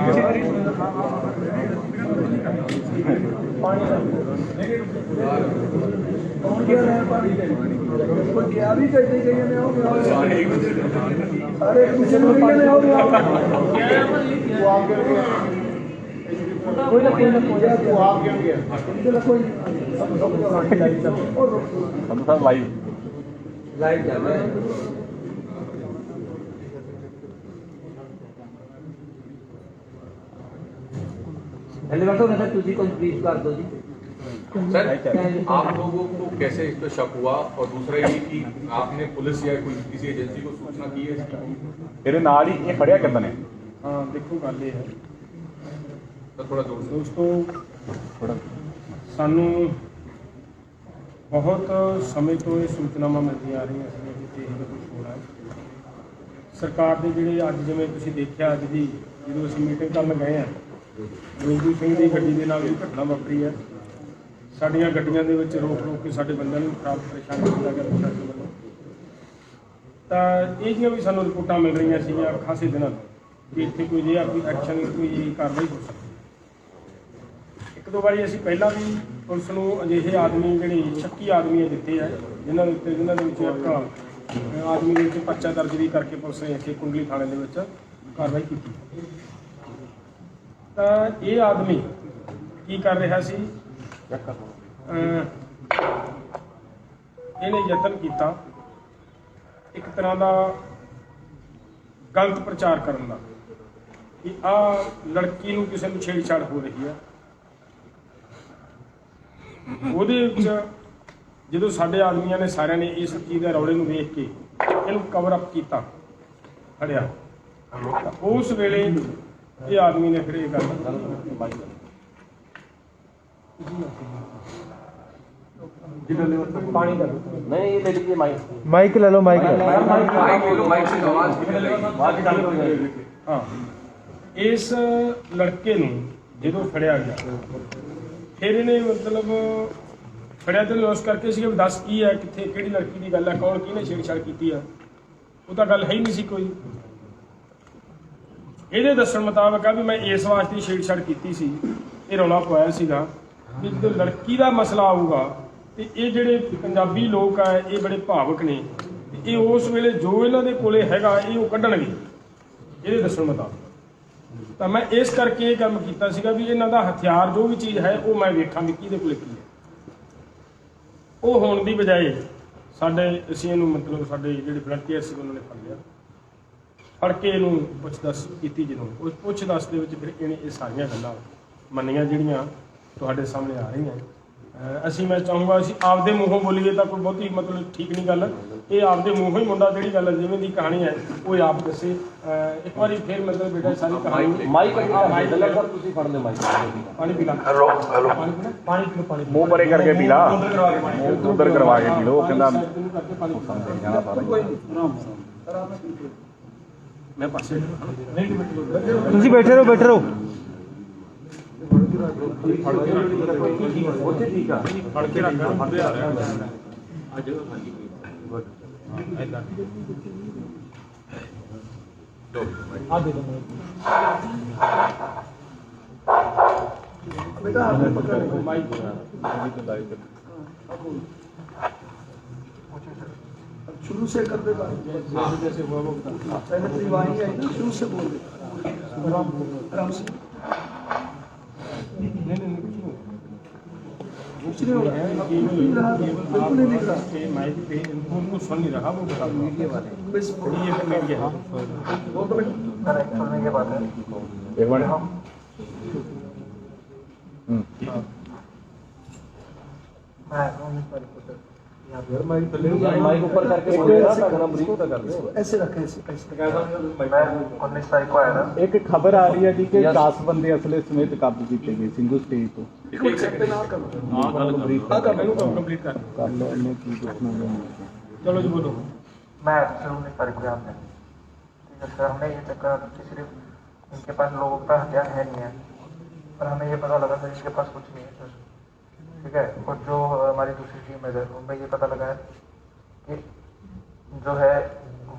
ਲਾਈਵ ਚੱਲ ਰਿਹਾ एलिवेटर में सर तुझी कुछ ब्रीफ कर दो जी सर आप लोगों को कैसे इस पर शक हुआ और दूसरा ये कि आपने पुलिस या कोई किसी एजेंसी को सूचना की है ਇਹਦੇ ਨਾਲ ਹੀ ਇਹ ਫੜਿਆ ਕਿੱਦਾਂ ਨੇ ਹਾਂ ਦੇਖੋ ਗੱਲ ਇਹ ਹੈ तो थोड़ा जोर से ਦੋਸਤੋ ਸਾਨੂੰ ਬਹੁਤ ਸਮੇਂ ਤੋਂ ਇਹ ਸੂਚਨਾਵਾਂ ਮਿਲਦੀਆਂ ਆ ਰਹੀਆਂ ਸੀ ਕਿ ਇਹ ਕੁਝ ਹੋ ਰਿਹਾ ਹੈ ਸਰਕਾਰ ਦੇ ਜਿਹੜੇ ਅੱਜ ਜਿਵੇਂ ਤੁਸੀਂ ਦੇਖਿਆ ਅੱਜ ਦੀ ਜਦੋਂ ਅਸੀਂ ਮੀਟਿੰਗ ਕਰਨ ਗਏ ਹਾਂ ਗੁਰਜੀਤ ਸਿੰਘ ਦੀ ਗੱਡੀ ਦੇ ਨਾਲ ਵੀ ਘਟਨਾ ਵਾਪਰੀ ਹੈ ਸਾਡੀਆਂ ਗੱਡੀਆਂ ਦੇ ਵਿੱਚ ਰੋਕ ਕੇ ਸਾਡੇ ਬੰਦਿਆਂ ਨੂੰ ਖਰਾਬ ਪਰੇਸ਼ਾਨ ਕੀਤਾ ਗਿਆ ਪ੍ਰਸ਼ਾਸਨ ਵੱਲੋਂ ਤਾਂ ਇਹ ਜਿਹੀਆਂ ਵੀ ਸਾਨੂੰ ਰਿਪੋਰਟਾਂ ਮਿਲ ਰਹੀਆਂ ਸੀਗੀਆਂ ਖਾਸੇ ਦਿਨਾਂ ਤੋਂ ਕਿ ਇੱਥੇ ਕੋਈ ਜਿਹਾ ਕੋਈ ਐਕਸ਼ਨ ਕੋਈ ਕਾਰਵਾਈ ਹੋ ਸਕਦੀ ਇੱਕ ਦੋ ਵਾਰੀ ਅਸੀਂ ਪਹਿਲਾਂ ਵੀ ਪੁਲਿਸ ਨੂੰ ਅਜਿਹੇ ਆਦਮੀ ਜਿਹੜੇ ਸ਼ੱਕੀ ਆਦਮੀ ਦਿੱਤੇ ਆ ਜਿਨ੍ਹਾਂ ਦੇ ਵਿੱਚ ਇੱਕ ਆਦਮੀ ਦੇ ਵਿੱਚ ਪਰਚਾ ਦਰਜ ਵੀ ਕਰਕੇ ਪੁਲਿਸ ਨੇ ਇੱਥੇ ਕੁੰਡਲੀ ਥਾਣੇ ਦੇ ਵਿੱਚ ਕਾਰਵਾਈ ਕੀਤੀ ਤਾਂ ਇਹ ਆਦਮੀ ਕੀ ਕਰ ਰਿਹਾ ਸੀ ਇਹਨੇ ਯਤਨ ਕੀਤਾ ਇੱਕ ਤਰ੍ਹਾਂ ਦਾ ਗਲਤ ਪ੍ਰਚਾਰ ਕਰਨ ਦਾ ਕਿ ਆਹ ਲੜਕੀ ਨੂੰ ਕਿਸੇ ਨੂੰ ਛੇੜਛਾੜ ਹੋ ਰਹੀ ਹੈ ਉਹਦੇ ਵਿੱਚ ਜਦੋਂ ਸਾਡੇ ਆਦਮੀਆਂ ਨੇ ਸਾਰਿਆਂ ਨੇ ਇਸ ਚੀਜ਼ ਦੇ ਰੌਲੇ ਨੂੰ ਵੇਖ ਕੇ ਇਹਨੂੰ ਕਵਰ ਅਪ ਕੀਤਾ ਫੜਿਆ ਉਸ ਵੇਲੇ ਇਹ ਆਦਮੀ ਨੇ ਫਿਰ ਇਹ ਗੱਲ पानी का नहीं ये ले लीजिए माइक ले लो माइक ਹਾਂ ਇਸ ਲੜਕੇ ਨੂੰ ਜਦੋਂ ਫੜਿਆ ਗਿਆ ਫਿਰ ਇਹਨੇ ਮਤਲਬ ਫੜਿਆ ਤੇ ਲੋਸ ਕਰਕੇ ਸੀ ਕਿ ਦੱਸ ਕੀ ਹੈ ਕਿੱਥੇ ਕਿਹੜੀ ਲੜਕੀ ਦੀ ਗੱਲ ਹੈ ਕੌਣ ਕਿਹਨੇ ਛੇੜਛਾੜ ਕੀਤੀ ਆ ਉਹ ਤਾਂ ਗੱਲ ਹੈ ਹੀ ਨਹੀਂ ਸੀ ਕੋਈ ਇਹਦੇ ਦੱਸਣ ਮੁਤਾਬਕ ਆ ਵੀ ਮੈਂ ਇਸ ਵਾਸਤੇ ਛੇੜਛਾੜ ਕੀਤੀ ਸੀ ਇਹ ਰੌਲਾ ਪਾਇਆ ਸੀਗਾ ਕਿ ਜਦੋਂ ਲੜਕੀ ਦਾ ਮਸਲਾ ਆਊਗਾ ਤੇ ਇਹ ਜਿਹੜੇ ਪੰਜਾਬੀ ਲੋਕ ਆ ਇਹ ਬੜੇ ਭਾਵਕ ਨੇ ਇਹ ਉਸ ਵੇਲੇ ਜੋ ਇਹਨਾਂ ਦੇ ਕੋਲੇ ਹੈਗਾ ਇਹ ਉਹ ਕੱਢਣਗੇ ਇਹਦੇ ਦੱਸਣ ਮੁਤਾਬਕ ਤਾਂ ਮੈਂ ਇਸ ਕਰਕੇ ਇਹ ਕੰਮ ਕੀਤਾ ਸੀਗਾ ਵੀ ਇਹਨਾਂ ਦਾ ਹਥਿਆਰ ਜੋ ਵੀ ਚੀਜ਼ ਹੈ ਉਹ ਮੈਂ ਵੇਖਾਂ ਵੀ ਕਿਹਦੇ ਕੋਲੇ ਕੀ ਹੈ ਉਹ ਹੋਣ ਦੀ ਬਜਾਏ ਸਾਡੇ ਅਸੀਂ ਇਹਨੂੰ ਮਤਲਬ ਸਾਡੇ ਜਿਹੜੇ ਵਲੰਟੀਅਰ ਸੀ ਉਹਨਾਂ ਨੇ ਫੜ ਲਿਆ ਫੜ ਕੇ ਇਹਨੂੰ ਪੁੱਛ-ਦੱਸ ਕੀਤੀ ਜਦੋਂ ਉਸ ਪੁੱਛ-ਦੱਸ ਦੇ ਵਿੱਚ ਫਿਰ ਇਹਨੇ ਇਹ ਸਾਰੀਆਂ ਗੱਲਾਂ ਮੰਨੀਆਂ ਜਿਹੜੀਆਂ ਤੁਹਾਡੇ ਸਾਹਮਣੇ ਆ ਰਹੀਆਂ ਅਸੀਂ ਮੈਂ ਚਾਹੂੰਗਾ ਅਸੀਂ ਆਪਦੇ ਮੂੰਹੋਂ ਬੋਲੀਏ ਤਾਂ ਕੋਈ ਬਹੁਤੀ ਮਤਲਬ ਠੀਕ ਨਹੀਂ ਗੱਲ ਇਹ ਆਪਦੇ ਮੂੰਹੋਂ ਹੀ ਮੁੰਡਾ ਜਿਹੜੀ ਗੱਲ ਜਿਵੇਂ ਦੀ ਕਹਾਣੀ ਹੈ ਉਹ ਆਪ ਦੱਸੇ ਇੱਕ ਵਾਰੀ ਫਿਰ ਮਤਲਬ ਬੇਟਾ ਸਾਰੀ ਕਹਾਣੀ माइक लगभग ਤੁਸੀਂ ਫੜ ਲਿਓ ਮਾਈਕ ਪਾਣੀ ਪੀ ਲਾ ਹੈਲੋ ਹੈਲੋ ਪਾਣੀ ਪੀ ਪਾਣੀ ਮੂੰਹ ਪਰੇ ਕਰਕੇ ਪੀ ਲਾ ਉਧਰ ਕਰਵਾ ਕੇ ਪੀ ਲਓ ਉਹ ਕਹਿੰਦਾ ਜਾਣਾ ਸਾਰਾ ਮੈਂ ਪਾਸੇ ਤੁਸੀਂ ਬੈਠੇ ਰਹੋ ਉੱਥੇ ਠੀਕ ਆ ਫੜ ਕੇ ਰੱਖ ਫੜਦੇ ਆ ਰਿਹਾ ਅੱਜ ਐਦਾਂ ਆ ਦੇ ਦੋ बेटा माइक शुरू से कर दे जैसे हुआ वो बता पहले तो वाणी आई ना शुरू से बोल दे आराम से नहीं कुछ नहीं हो रहा है बिल्कुल नहीं दिख रहा माइक पे उनको सुन नहीं रहा वो बता मीडिया वाले बस ये मीडिया वो तो करने के बाद एक मिनट मैं 19 तारीख को सर यहाँ पे माइक ऊपर करके बोले ना ताकि हम ब्रीफ तो कर दे। ऐसे रखें ऐसे मैं 19 तारीख को आया ना। एक खबर आ रही है जी कि 10 ਬੰਦੇ ਅਸਲੇ ਸਮੇਤ ਕਾਬੂ ਕੀਤੇ ਗਏ ਸਿੰਗਲ ਸਟੇਜ ਤੋਂ। ਕੰਪਲੀਟ ਕਰ ਕਰ ਲਓ ਇਹਨੇ ਕੀ ਦੱਸਣਾ ਹੈ। ਚਲੋ ਜੀ ਬੋਲੋ। मैं सर 19 तारीख को यहाँ पे ठीक है सर। हमने ये चेक करा कि सिर्फ इनके पास लोगों का हथियार है नहीं है, पर हमें ये पता लगा सर इसके पास कुछ नहीं है सर, ठीक है। और जो हमारी दूसरी टीम है सर उनमें ये पता लगा है कि जो है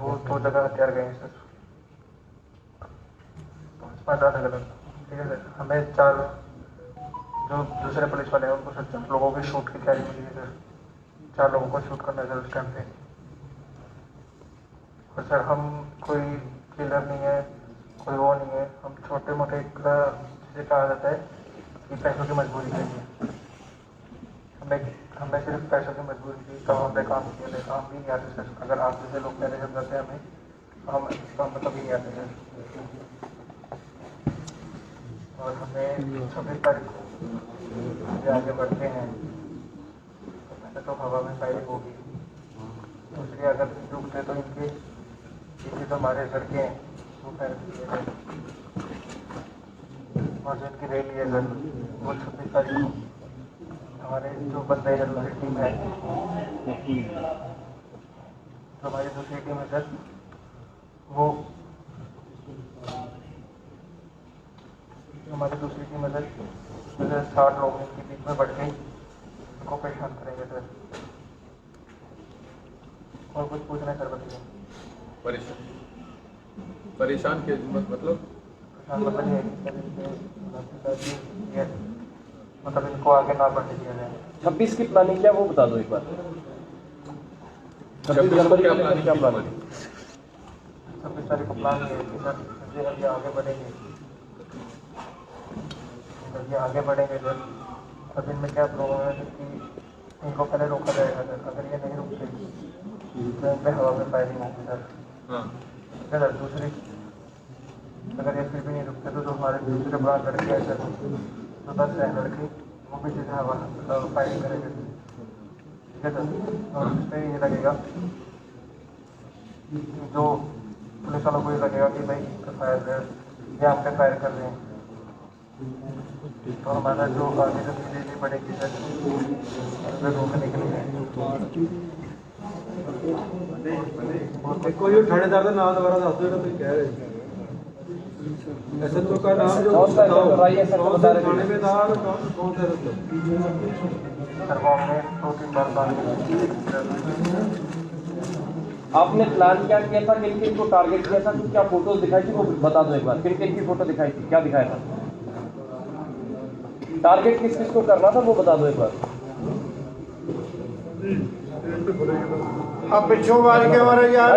वो 2 जगह हथियार गए हैं सर, 5 अलग, ठीक है सर। हमें 4 जो दूसरे पुलिस वाले हैं उनको सर 4 लोगों की शूट की तैयारी मिली है सर, 4 लोगों को शूट करना है सर उस टाइम पे। और सर हम कोई किलर नहीं है, कोई वो नहीं है, हम छोटे मोटे जिसे कहा जाता है कि पैसों की मजबूरी के लिए हमें सिर्फ पैसों की मजबूरी थी तब हमने काम किया था। काम भी नहीं आते सर, अगर आप जैसे लोग पहले जब जाते हैं हमें हम काम मतलब भी नहीं आते सर। और हमें 26 तारीख को आगे बढ़ते हैं तो पहले तो हवा में फायरिंग होगी, दूसरी अगर रुकते तो इनके जो हमारे लड़के हैं वो फायर किए थे। और जो इनकी रैली है सर वो 26 तारीख को हमारे जो बंदे हैं दूसरी टीम है, जो हमारी दूसरी टीम है सर वो हमारी दूसरी टीम है सर 60 लोग इनके बीच में बढ़ के इनको परेशान करेंगे सर। और कुछ पूछना है सर बताइए। परेशान के मतलब मतलब इनको आगे ना बढ़ने दिया जाए। 26 की प्लानिंग क्या वो बता दो एक बार। 26 जनवरी की क्या प्लानिंग? 26 तारीख को प्लान है कि सर ये आगे बढ़ेंगे, जब ये आगे बढ़ेंगे सर तब इनमें क्या प्रॉब्लम है कि इनको पहले रोका जाएगा सर। अगर ये नहीं रुकते तो इन पर हवा में फायरिंग होगी सर, ठीक है सर। दूसरी अगर ये फिर भी नहीं रुकते तो जो हमारे दूसरे बड़ा लड़के हैं सर जो 10 है लड़के वो भी जैसे हवा फायरिंग करेंगे, ठीक है सर। और उसमें ये लगेगा जो पुलिस वालों को ये लगेगा कि भाई फायर ये हम पे फायर कर रहे हैं, तो हमारा जो आगे जो चीज़ें बढ़ेगी सर उसमें रोकने के लिए कोई थानेदार का नाम दोबारा दस दो जो तुम कह रहे SHO का नाम जो थानेदार कौन सा सर वो हमने 2-3 बार बात की। आपने प्लान क्या किया था, किन किन को टारगेट किया था, क्या फोटोज दिखाई थी वो बता दो एक बार। किन किन की फोटो दिखाई थी, क्या दिखाया था, टारगेट किस किस को करना था वो बता दो एक बार। अब पिछों बाज के मारे यार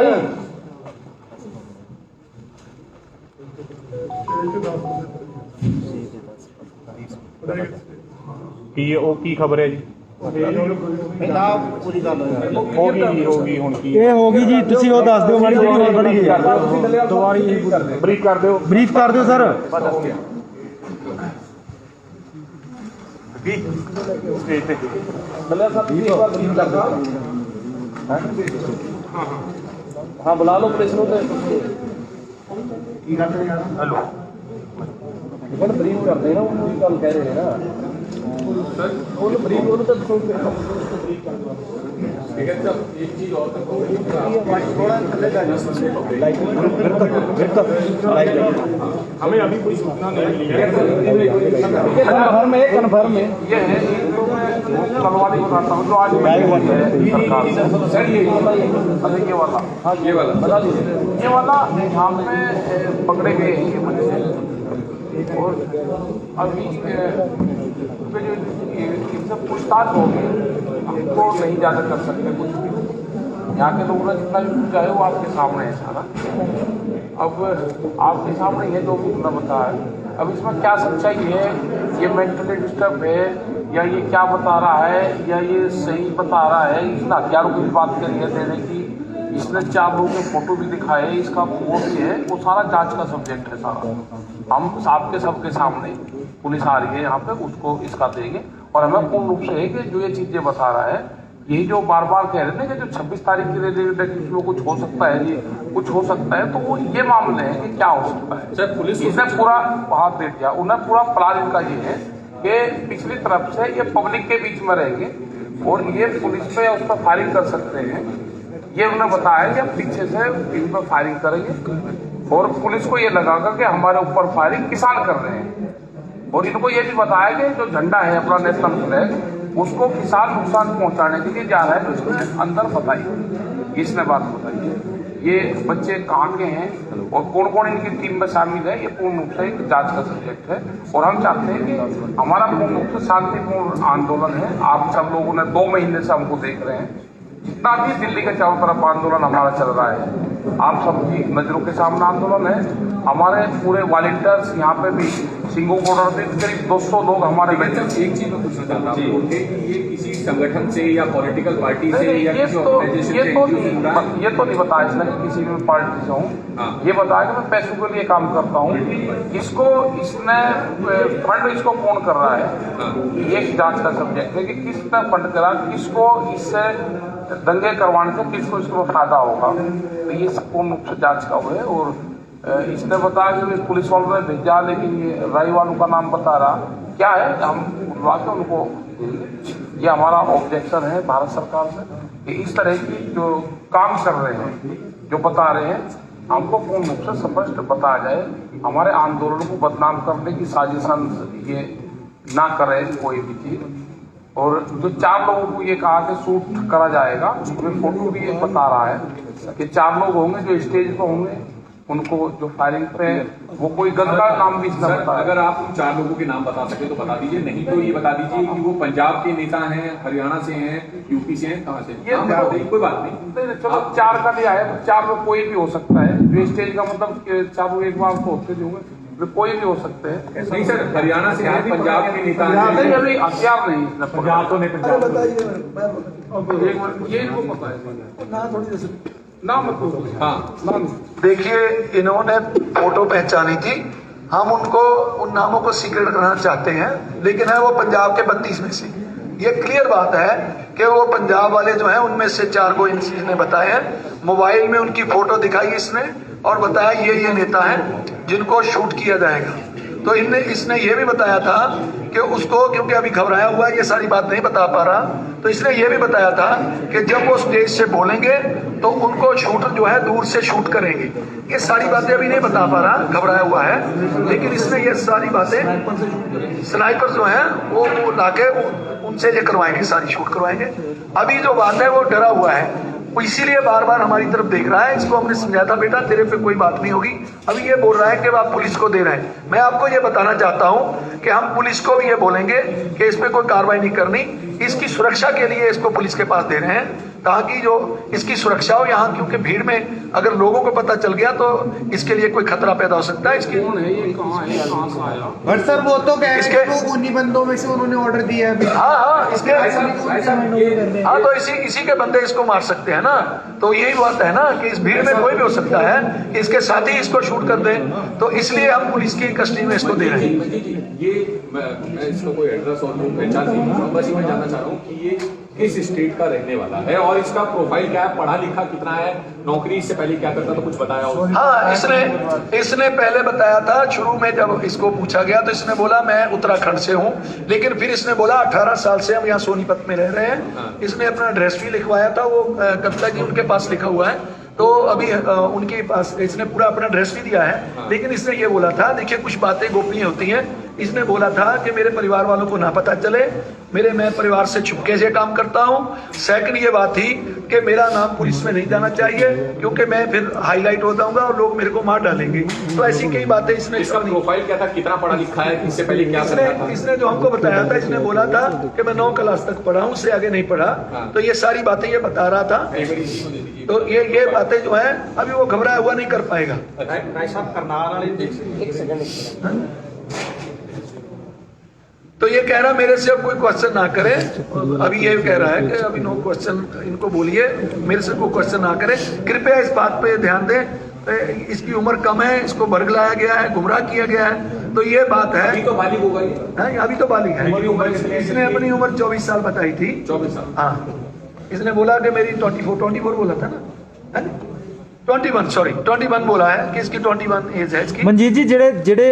ਕੀ ਉਹ ਕੀ ਖਬਰ ਹੈ ਜੀ? पूरी गल ਹੋਗੀ ਹੁਣ ਕੀ ਇਹ ਹੋ ਗਈ ਜੀ, ਤੁਸੀਂ ਉਹ ਦੱਸ ਦਿਓ ਮਾੜੀ ਜਿਹੜੀ ਹੋਰ ਬੜੀ ਗਈ ਦੁਬਾਰੀ ਬਰੀਫ ਕਰ ਦਿਓ। ਬਰੀਫ ਕਰ ਦਿਓ ਸਰ। हाँ बुला लो पुलिस को। हेलो ब्रीफ कर देना उन्होंने कल कह रहे हैं ना ब्रीफ तो एक चीज और हमें अभी कोई सूचना नहीं मिली है। कन्फर्म है ये है तलवारी बताता हूँ जो आज सर ये वाला, हाँ ये वाला बता दीजिए। ये वाला यहाँ पे पकड़े गए हैं ये बंदे, और अभी जो इनसे पूछताछ होगी हमको नहीं ज़्यादा कर सकते कुछ भी। यहाँ के लोगों ने जितना भी पूछा है वो आपके सामने है सारा, अब आपके सामने ये जो भी उन्होंने बताया। अब इसमें क्या सच्चाई है, ये मेंटली डिस्टर्ब है या ये क्या बता रहा है या ये सही बता रहा है। इसने हथियारों की बात करी है देने की, इसने 4 लोगों के फोटो भी दिखाए, इसका वो भी है, वो सारा जांच का सब्जेक्ट है सारा। हम सबके सामने पुलिस आ रही है यहाँ पे, उसको इसका देंगे। और हमें पूर्ण रूप से है कि जो ये चीजें बता रहा है, यही जो बार बार कह रहे थे कि जो 26 तारीख की रेट है कि उसमें कुछ हो सकता है, ये कुछ हो सकता है, तो वो ये मामले हैं कि क्या हो सकता है। सर पुलिस इसने पूरा हाथ दे दिया, उन्हें पूरा प्लान इनका ये है कि पिछली तरफ से ये पब्लिक के बीच में रहेंगे और ये पुलिस पे उस पर फायरिंग कर सकते हैं। ये उन्हें बताया कि हम पीछे से इन पर फायरिंग करेंगे और पुलिस को ये लगाकर कि हमारे ऊपर फायरिंग किसान कर रहे हैं। और इनको ये भी बताया कि जो झंडा है अपना नेशनल फ्लैग, उसको किसान नुकसान पहुंचाने के लिए जा रहा है, तो इसमें अंदर बताइए, इसने बात बताई है। ये बच्चे कहाँ के हैं और कौन कौन इनकी टीम में शामिल है, ये पूर्ण रूप से एक जांच का सब्जेक्ट है। और हम चाहते हैं कि हमारा पूर्ण रूप से शांतिपूर्ण आंदोलन है। आप सब लोगों ने 2 महीने से हमको देख रहे हैं, जितना भी दिल्ली के चारों तरफ आंदोलन हमारा चल रहा है, आप सबकी नजरों के सामने आंदोलन है। हमारे पूरे वॉलंटियर्स यहाँ पे भी सिंगो बॉर्डर पे करीब 200 लोग हमारे एक चीज मैं पूछना चाहता हूँ कि ये किसी संगठन से या पॉलिटिकल पार्टी से या किसी ऑर्गेनाइजेशन से ये तो नहीं बताया इसने कि किसी भी पार्टी से हूँ। ये बताया कि मैं पैसों के लिए काम करता हूँ। इसको इसने फंड इसको कौन कर रहा है, ये जांच का सब्जेक्ट है कि किसने फंड करा, किसको इससे दंगे करवाने से किसको इसको फायदा होगा, तो ये पूर्ण रूप से जांच का हुआ है। और इसने बताया कि पुलिस वालों ने भेजा, लेकिन ये राई वालों का नाम बता रहा क्या है, हम बुलवा के उनको, ये हमारा ऑब्जेक्शन है भारत सरकार से कि इस तरह की जो काम कर रहे हैं, जो बता रहे हैं, हमको पूर्ण रूप से स्पष्ट बताया जाए। हमारे आंदोलन को बदनाम करने की साजिशन ये ना करे कोई भी चीज। और जो 4 लोगों को ये कहा कि शूट करा जाएगा, उसमें फोटो भी ये बता रहा है कि 4 लोग होंगे जो स्टेज पे होंगे, उनको जो फायरिंग पे वो कोई गलत का नाम भी इसने बताया। अगर आप उन 4 लोगों के नाम बता सके तो बता दीजिए, नहीं तो ये बता दीजिए कि वो पंजाब के नेता हैं, हरियाणा से हैं, यूपी से हैं, कहाँ से? ये कोई बात नहीं, चलो 4 का दिया है, 4 में कोई भी हो सकता है। जो स्टेज का मतलब 4 एक बार तो होते होंगे, कोई भी हो सकते हैं। नहीं सर, हरियाणा से हैं, पंजाब के नेता हैं, अभी हथियार नहीं, पंजाब तो नहीं, पंजाब ये इनको पता है नाम मतलब। हाँ देखिए, इन्होंने फोटो पहचानी थी, हम उनको उन नामों को सीक्रेट करना चाहते हैं, लेकिन है वो पंजाब के 32 में से। ये क्लियर बात है कि वो पंजाब वाले जो हैं उनमें से 4 को इसने बताया है। मोबाइल में उनकी फोटो दिखाई इसने और बताया ये नेता हैं जिनको शूट किया जाएगा। तो इसने ये भी बताया था कि उसको, क्योंकि अभी घबराया हुआ है, ये सारी बात नहीं बता पा रहा, तो इसने ये भी बताया था कि जब वो स्टेज से बोलेंगे तो उनको शूटर जो है दूर से शूट करेंगे। ये सारी बातें अभी नहीं बता पा रहा, घबराया हुआ है, लेकिन इसने ये सारी बातें स्नाइपर जो है वो लाके उनसे ये करवाएंगे, सारी शूट करवाएंगे। अभी जो बात है वो डरा हुआ है, वो इसीलिए बार बार हमारी तरफ देख रहा है। इसको हमने समझाया था, बेटा तेरे पे कोई बात नहीं होगी। अभी ये बोल रहा है कि आप पुलिस को दे रहे हैं। मैं आपको ये बताना चाहता हूं कि हम पुलिस को भी ये बोलेंगे कि इस पे कोई कार्रवाई नहीं करनी, इसकी सुरक्षा के लिए इसको पुलिस के पास दे रहे हैं, ताकि जो इसकी सुरक्षा हो यहाँ, क्योंकि भीड़ में अगर लोगों को पता चल गया तो इसके लिए कोई खतरा पैदा हो सकता है। इसकी सर वो तो कह रहे हैं उन्हीं बंदों में से उन्होंने ऑर्डर दिया है। हाँ, इसके हाँ, तो इसी के बंदे इसको मार सकते हैं ना। तो यही बात है ना कि इस भीड़ में कोई भी हो सकता है, इसके साथ ही इसको शूट कर दें, तो इसलिए हम पुलिस की कस्टडी में इसको दे रहे हैं। ये मैं इसका कोई एड्रेस और पहचान नहीं हूँ, बस मैं जानना चाह रहा हूँ कि ये किस स्टेट का रहने वाला है और इसका प्रोफाइल क्या है, पढ़ा लिखा कितना है, नौकरी इससे पहले क्या करता था, कुछ बताया उसने? हाँ, इसने पहले बताया था, शुरू में जब इसको पूछा गया तो इसने बोला मैं उत्तराखंड से हूँ, लेकिन फिर इसने बोला 18 साल से हम यहाँ सोनीपत में रह रहे हैं। इसने अपना एड्रेस भी लिखवाया था, वो कविता जी उनके पास लिखा हुआ है, तो अभी उनके पास इसने पूरा अपना एड्रेस भी दिया है। लेकिन इसने ये बोला था, देखिए कुछ बातें गोपनीय होती हैं, इसने बोला था कि मेरे परिवार वालों को ना पता चले, मैं परिवार से छुपके से काम करता हूँ। सेकंड ये बात थी कि मेरा नाम पुलिस में नहीं जाना चाहिए, क्योंकि मैं फिर हाईलाइट हो जाऊंगा और लोग मेरे को मार डालेंगे। तो ऐसी कई बातें इसने। इसका प्रोफाइल क्या था, कितना पढ़ा लिखा है, इससे पहले क्या करता था? इसने जो हमको बताया था, इसने बोला था कि मैं 9 क्लास तक पढ़ा हूँ, उससे आगे नहीं पढ़ा। तो ये सारी बातें ये बता रहा था। तो ये बातें जो है अभी वो घबराया हुआ नहीं कर पाएगा। तो ये कह रहा मेरे से अब कोई क्वेश्चन ना करे, अभी ये कह रहा है कि अभी नो क्वेश्चन, इनको बोलिए मेरे से कोई क्वेश्चन ना करे, कृपया इस बात पे ध्यान दें, इसकी उम्र कम है, इसको बरगलाया गया है, गुमराह किया गया है, तो ये बात है। अभी तो बालिग होगा ये, अभी तो बालिग है, इसने अपनी उम्र 24 साल बताई थी। 24 साल। हाँ, इसने बोला कि मेरी 24 बोला था ना, 21 बोला है कि इसकी 21 एज है इसकी। ਮਨਜੀਤ ਜੀ ਜਿਹੜੇ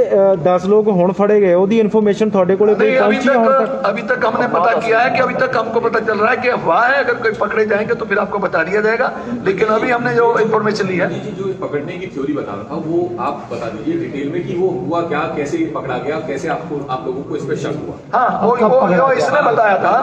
10 ਲੋਕ ਹੁਣ ਫੜੇ गए ਉਹਦੀ ਇਨਫੋਰमेशन ਤੁਹਾਡੇ ਕੋਲੇ ਕੋਈ नहीं, ਪਹੁੰਚੀ है ਹੁਣ तक? अभी तक हमने पता किया है कि अभी तक हमको पता चल रहा है कि अफवाह है, अगर कोई पकड़े जाएंगे तो फिर आपको बता दिया जाएगा, लेकिन अभी हमने जो इन्फॉर्मेशन ली है। जी, जो पकड़ने की थ्योरी बता रहा था वो आप बता दीजिए डिटेल में कि वो हुआ क्या, कैसे ये पकड़ा गया, कैसे आप लोगों को इस पर शक हुआ? हाँ, वो इसने बताया था।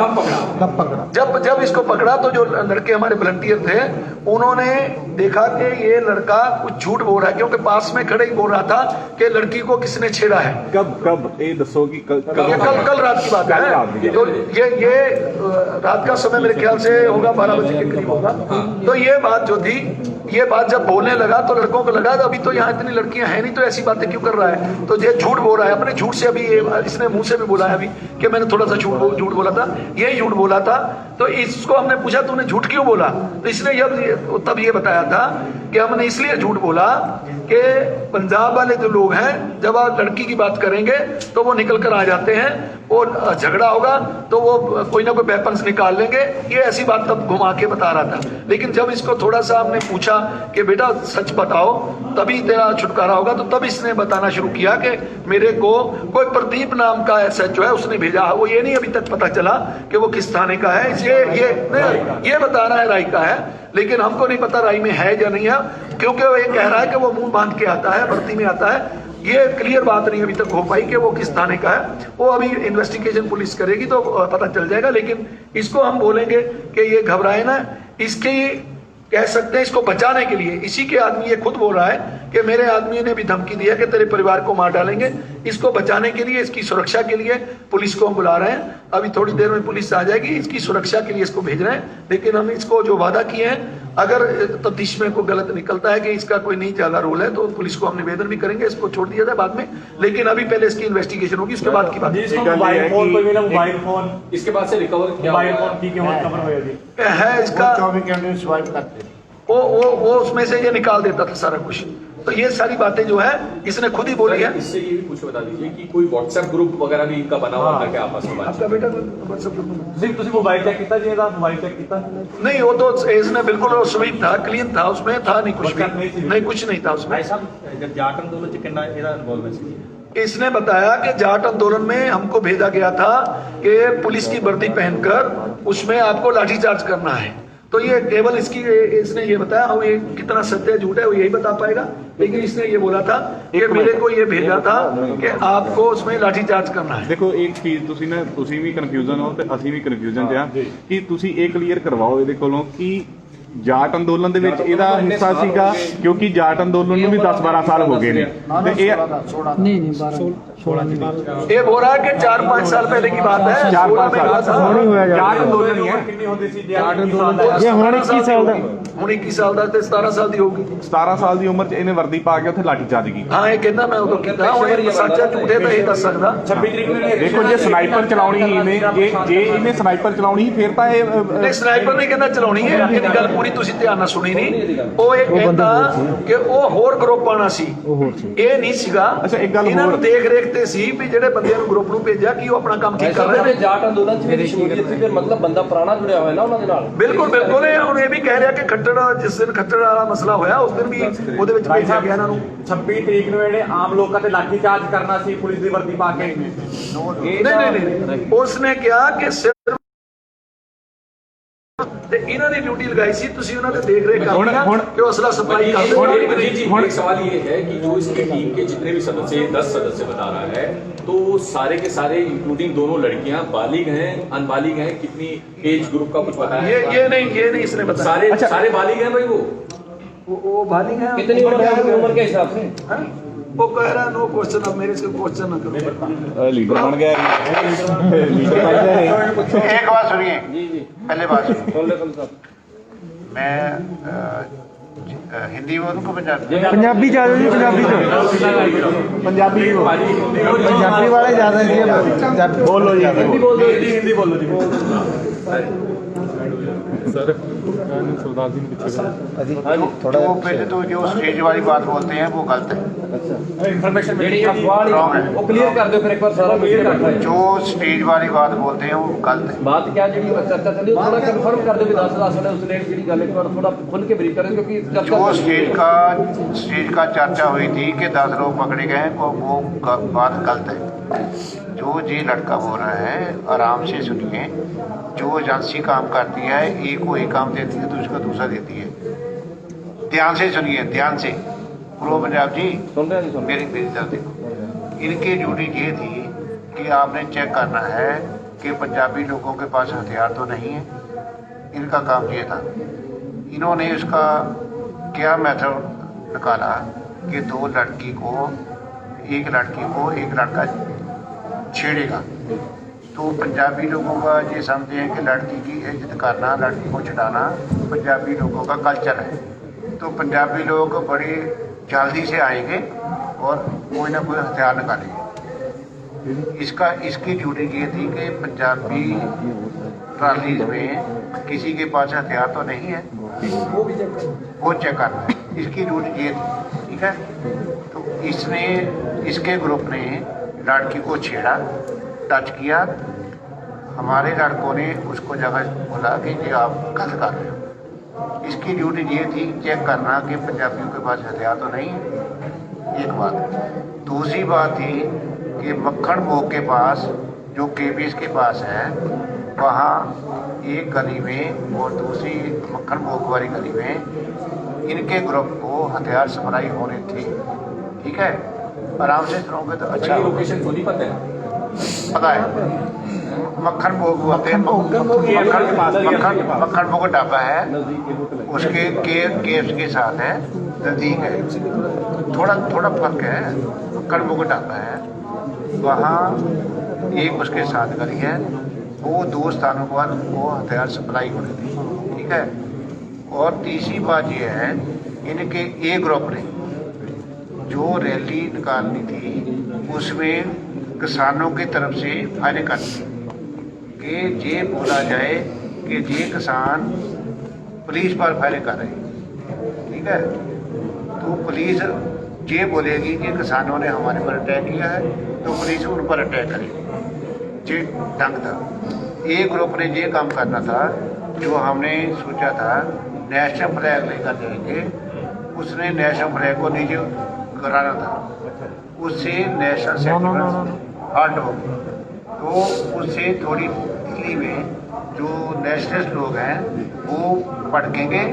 कब पकड़ा? जब इसको पकड़ा तो जो लड़के हमारे वॉलंटियर थे उन्होंने देखा कि ये लड़का कुछ झूठ बोल रहा है, क्योंकि पास में खड़े ही बोल रहा था कि लड़की को किसने छेड़ा है। कब ये दसो कि कल रात की बात है। तो ये रात का समय मेरे ख्याल से होगा 12 बजे के करीब होगा। तो ये बात जो थी, ये बात जब बोलने लगा तो लड़कों को लगा अभी तो यहाँ इतनी लड़कियां हैं नहीं, तो ऐसी बातें क्यों कर रहा है, तो ये झूठ बोल रहा है। अपने झूठ से अभी इसने मुंह से भी बोला है अभी कि मैंने थोड़ा सा झूठ बोला था, ये झूठ बोला था। तो इसको हमने पूछा तूने झूठ क्यों बोला, तो इसने तब ये बताया था कि हमने इसलिए झूठ बोला कि पंजाब वाले जो लोग हैं जब आप लड़की की बात करेंगे तो वो निकल कर आ जाते हैं, और झगड़ा होगा तो वो कोई ना कोई वेपन्स निकाल लेंगे। ये ऐसी बात तब घुमा के बता रहा था, लेकिन जब इसको थोड़ा सा हमने पूछा कि बेटा सच बताओ तभी तेरा छुटकारा होगा, तो तब इसने बताना शुरू किया कि मेरे को कोई प्रदीप नाम का एसएचओ है उसने भेजा। वो ये नहीं अभी तक पता चला कि वो किस थाने का है, ये बता रहा है राय का है, लेकिन हमको नहीं पता राय में है या नहीं है, क्योंकि वो ये कह रहा है कि वो मुंह बांध के आता है, भर्ती में आता है। ये क्लियर बात नहीं अभी तक हो पाई कि वो किस थाने का है। वो अभी इन्वेस्टिगेशन पुलिस करेगी तो पता चल जाएगा, लेकिन इसको हम बोलेंगे कि ये घबराए ना, इसके कह सकते हैं इसको बचाने के लिए इसी के आदमी ये खुद बोल रहा है कि मेरे आदमी ने भी धमकी दी है कि तेरे परिवार को मार डालेंगे। इसको बचाने के लिए, इसकी सुरक्षा के लिए पुलिस को हम बुला रहे हैं। अभी थोड़ी देर में पुलिस आ जाएगी, इसकी सुरक्षा के लिए इसको भेज रहे हैं। लेकिन हम इसको जो वादा किए हैं, अगर तफ्तीश में कोई गलत निकलता है कि इसका कोई नहीं ज्यादा रोल है तो पुलिस को हम निवेदन भी करेंगे, इसको छोड़ दिया जाए बाद में, लेकिन अभी पहले इसकी इन्वेस्टिगेशन होगी, उसके बाद की बात। मोबाइल फोन इसके बाद से रिकवर किया है इसका, 24 घंटे स्वाइप करते वो उसमें से ये निकाल देता था सारा कुछ। तो ये सारी बातें जो है इसने खुद ही बोली है। इससे ये भी कुछ बता दीजिए कि कोई व्हाट्सएप ग्रुप वगैरह भी इनका बना हुआ था क्या आपस में? आपका बेटा व्हाट्सएप ग्रुप ਤੁਸੀਂ ਮੋਬਾਈਲ ਚੈੱਕ ਕੀਤਾ ਜੀ ਇਹਦਾ ਮੋਬਾਈਲ ਚੈੱਕ ਕੀਤਾ नहीं, वो तो इसने बिल्कुल स्वीप था, क्लीन था, उसमें था नहीं कुछ भी, नहीं कुछ नहीं था उसमें। ਜਾਟ ਅੰਦੋਲਨ ਚ ਕਿੰਨਾ ਇਹਦਾ ਇਨਵੋਲਵਮੈਂਟ ਸੀ? इसने बताया कि जाट आंदोलन में हमको भेजा गया था कि पुलिस की वर्दी पहनकर उसमें आपको लाठीचार्ज करना है। तो ये केवल इसने ये बताया, हम ये कितना सत्य झूठ है वो यही बता पाएगा, लेकिन इसने ये बोला था कि मेरे को ये भेजा था कि आपको उसमें लाठीचार्ज करना है। ਦੇਖੋ ਇੱਕ ਚੀਜ਼ ਤੁਸੀਂ ਵੀ ਕਨਫਿਊਜ਼ਨ ਹੋ ਤੇ ਅਸੀਂ ਵੀ ਕਨਫਿਊਜ਼ਨ ਚ ਆ ਕਿ ਤੁਸੀਂ ਇਹ ਕਲੀਅਰ ਕਰਵਾਓ ਇਹਦੇ ਕੋਲੋਂ ਕਿ ਜਾਟ ਅੰਦੋਲਨ ਦੇ ਵਿੱਚ ਇਹਦਾ ਹਿੱਸਾ ਸੀਗਾ, ਕਿਉਂਕਿ ਜਾਟ ਅੰਦੋਲਨ ਨੂੰ ਵੀ 10-12 ਸਾਲ ਹੋ ਗਏ ਨੇ ਤੇ ਇਹ नहीं 16 ये बोल रहा है कि 4-5 साल पहले की बात है, 4-5 साल नहीं होया ਜਾਟ ਅੰਦੋਲਨ ਹੀ ਹੈ। ਕਿੰਨੀ ਹੁੰਦੀ ਸੀ जाट अंदोलन ये ਹੁਣ 21 ਸਾਲ ਦਾ, ਹੁਣ 21 ਸਾਲ ਦਾ ਤੇ 17 ਸਾਲ ਦੀ ਹੋਊਗੀ। 17 ਸਾਲ ਦੀ ਉਮਰ 'ਚ ਇਹਨੇ ਵਰਦੀ ਪਾ ਕੇ ਉੱਥੇ ਲਾਠੀਚਾਰਜ ਕੀਤੀ। ਹਾਂ, ਇਹ ਕਹਿੰਦਾ ਮੈਂ ਉਦੋਂ ਕੀਤਾ, ਹੁਣ ਇਹ ਸੱਚਾ ਝੂਠੇ ਤਾਂ ਇਹ ਦੱਸ ਸਕਦਾ। 26 ਤਰੀਕ ਨੂੰ ਦੇਖੋ ਜੇ ਸਨਾਈਪਰ ਚਲਾਉਣੀ ਹੀ ਇਹਨੇ, ਜੇ ਇਹਨੇ ਸਨਾਈਪਰ ਚਲਾਉਣੀ ਸੀ ਫਿਰ ਤਾਂ ਇਹ ਨਹੀਂ, ਸਨਾਈਪਰ ਨਹੀਂ ਕਹਿੰਦਾ ਚਲਾਉਣੀ ਹੈ, ਇਹਦੀ ਗੱਲ ਪੂਰੀ ਤੁਸੀਂ ਧਿਆਨ ਨਾਲ ਸੁਣੀ ਨਹੀਂ। ਉਹ ਇਹ ਕਹਿੰਦਾ ਕਿ ਉਹ ਹੋਰ ਗਰੁੱਪ ਆਣਾ ਸੀ, ਇਹ ਨਹੀਂ ਸੀਗਾ। ਅੱਛਾ, ਇੱਕ ਗੱਲ ਇਹਨਾਂ ਨੂੰ ਹੋਰ। ਦੇਖ ਰੇਖ ਤੇ ਸੀ ਵੀ ਜਿਹੜੇ ਬੰਦਿਆਂ ਨੂੰ ਗਰੁੱਪ ਨੂੰ ਭੇਜਿਆ ਕਿ ਉਹ ਆਪਣਾ ਕੰਮ ਠੀਕ ਕਰ ਰਹੇ ਨੇ। ਜਾਟ ਅੰਦੋਲਨ ਚ ਮੇਰੀ ਸ਼ਮੂਲੀਅਤ ਸੀ, ਫਿਰ ਮਤਲਬ ਬੰਦਾ ਪੁਰਾਣਾ ਜੁੜਿਆ ਹੋਇਆ ਨਾ ਉਹਨਾਂ ਦੇ ਨਾਲ। ਬਿਲਕੁਲ ਬਿਲਕੁਲ, ਇਹ ਹੁਣ ਇਹ ਵੀ ਕਹਿ ਰਿਹਾ ਕਿ ਖੱਟੜ ਜਿਸ ਦਿਨ ਖੱਟੜ ਵਾਲਾ ਮਸਲਾ ਹੋਇਆ ਉਸ ਦਿਨ ਵੀ ਉਹਦੇ ਵਿੱਚ ਭੇਜਿਆ ਗਿਆ ਇਹਨਾਂ ਨੂੰ। 26 ਤਰੀਕ ਨੂੰ ਜਿਹੜੇ ਆਮ ਲੋਕਾਂ ਤੇ ਲਾਠੀ ਚਾਰਜ ਕਰਨਾ ਸੀ ਪੁਲਿਸ ਦੀ ਵਰਦੀ ਪਾ ਕੇ। ਨਹੀਂ, ਉਸਨੇ ਕਿਹਾ ਕਿ ਸਿਰਫ ਤੇ ਇਹਨਾਂ ਨੇ ਡਿਊਟੀ ਲਗਾਈ ਸੀ, ਤੁਸੀਂ ਉਹਨਾਂ ਦੇ ਦੇਖ ਰੇਖ ਕਰਨੀ ਆ ਕਿ ਉਹ ਅਸਲਾ सप्लाई करते हैं। एक सवाल ये है कि जो इसकी टीम के जितने भी सदस्य, 10 सदस्य बता रहा है, तो सारे के सारे इंक्लूडिंग दोनों लड़कियां बालिग हैं, अनबालिग हैं, कितनी एज ग्रुप का कुछ पता है? ये नहीं इसने बताया। सारे बालिग हैं भाई वो बालिग हैं। कितनी उम्र के हिसाब से? वो कह रहा है नो क्वेश्चन, अब मेरे से क्वेश्चन ना करो। लीडर बन गया, लीडर बन गया। एक बात सुनिए, जी जी पहले बात सुनिए। बोल रहे साहब। मैं हिंदी बोलूँ को पंजाबी? पंजाबी ज्यादा जी, पंजाबी तो पंजाबी वाले ज्यादा जी, बोलो जी, हिंदी बोलो जी सर। सरदार जी थोड़ा पहले तो जो स्टेज वाली बात बोलते हैं वो गलत है, इन्फॉर्मेशन वो क्लियर कर दो फिर एक बार सारा क्लियर कर दो। जो स्टेज वाली बात बोलते हैं वो गलत है। बात क्या जी चर्चा चली थोड़ा कंफर्म कर दो, 10 ने उसने जी गल एक बार थोड़ा खुल के ब्रीफ करें, क्योंकि जो स्टेज का चर्चा हुई थी कि 10 लोग पकड़े गए हैं, वो बात गलत है। जो जी लड़का बोल रहा है आराम से सुनिए। जो एजेंसी काम करती है, एक को एक काम देती है, दूसरे को दूसरा देती है। ध्यान से सुनिए, ध्यान से। प्रो पंजाब जी सुन रहे हैं, मेरी तरफ देखो। इनकी ड्यूटी ये थी कि आपने चेक करना है कि पंजाबी लोगों के पास हथियार तो नहीं है। इनका काम ये था। इन्होंने इसका क्या मेथड निकाला कि एक लड़का छेड़ेगा, तो पंजाबी लोगों का ये समझे हैं कि लड़की की इज्जत करना, लड़की को छुड़ाना पंजाबी लोगों का कल्चर है। तो पंजाबी लोग बड़ी जल्दी से आएंगे और कोई ना कोई हथियार निकालेंगे। इसकी ड्यूटी ये थी कि पंजाबी ट्रालीज में किसी के पास हथियार तो नहीं है, वो चेक करना है। इसकी ड्यूटी ये थी, ठीक है। तो इसके ग्रुप ने लड़की को छेड़ा, टच किया। हमारे लड़कों ने उसको जगह बोला कि ये आप गलत कर रहे हो। इसकी ड्यूटी ये थी चेक करना कि पंजाबियों के पास हथियार तो नहीं है, एक बात। दूसरी बात थी कि मक्खन भोग के पास, जो केबीएस के पास है, वहाँ एक गली में और दूसरी मक्खन भोग वाली गली में इनके ग्रुप को हथियार सप्लाई होने थे, ठीक है। आराम से सुनोगे तो अच्छा। लोकेशन खुद ही पता है मक्खन भोग बोलते हैं, मक्खन भोग ढाबा है, उसके केस के साथ है, नजदीक है, थोड़ा फर्क है। मक्खन भोग ढाबा है, वहाँ एक उसके साथ गली है, वो 2 स्थानों पर वो हथियार सप्लाई हो रही थी, ठीक है। और तीसरी बात ये है, इनके ए ग्रुप ने जो रैली निकालनी थी उसमें किसानों की तरफ से फायरिंग करनी कि ये बोला जाए कि ये किसान पुलिस पर फायरिंग कर रहे हैं, ठीक है। तो पुलिस ये बोलेगी कि किसानों ने हमारे पर अटैक किया है, तो पुलिस उन पर अटैक करेगी। ये ढंग था। एक ग्रुप ने ये काम करना था, जो हमने सोचा था नेशनल फ्लैग लेकर जाएंगे, उसने नेशनल फ्लैग को नीचे कराना था, उससे नेशनल सेंटिमेंट हर्ट हो गई। तो उससे थोड़ी दिल्ली में जो नेशनलिस्ट लोग हैं वो भड़केंगे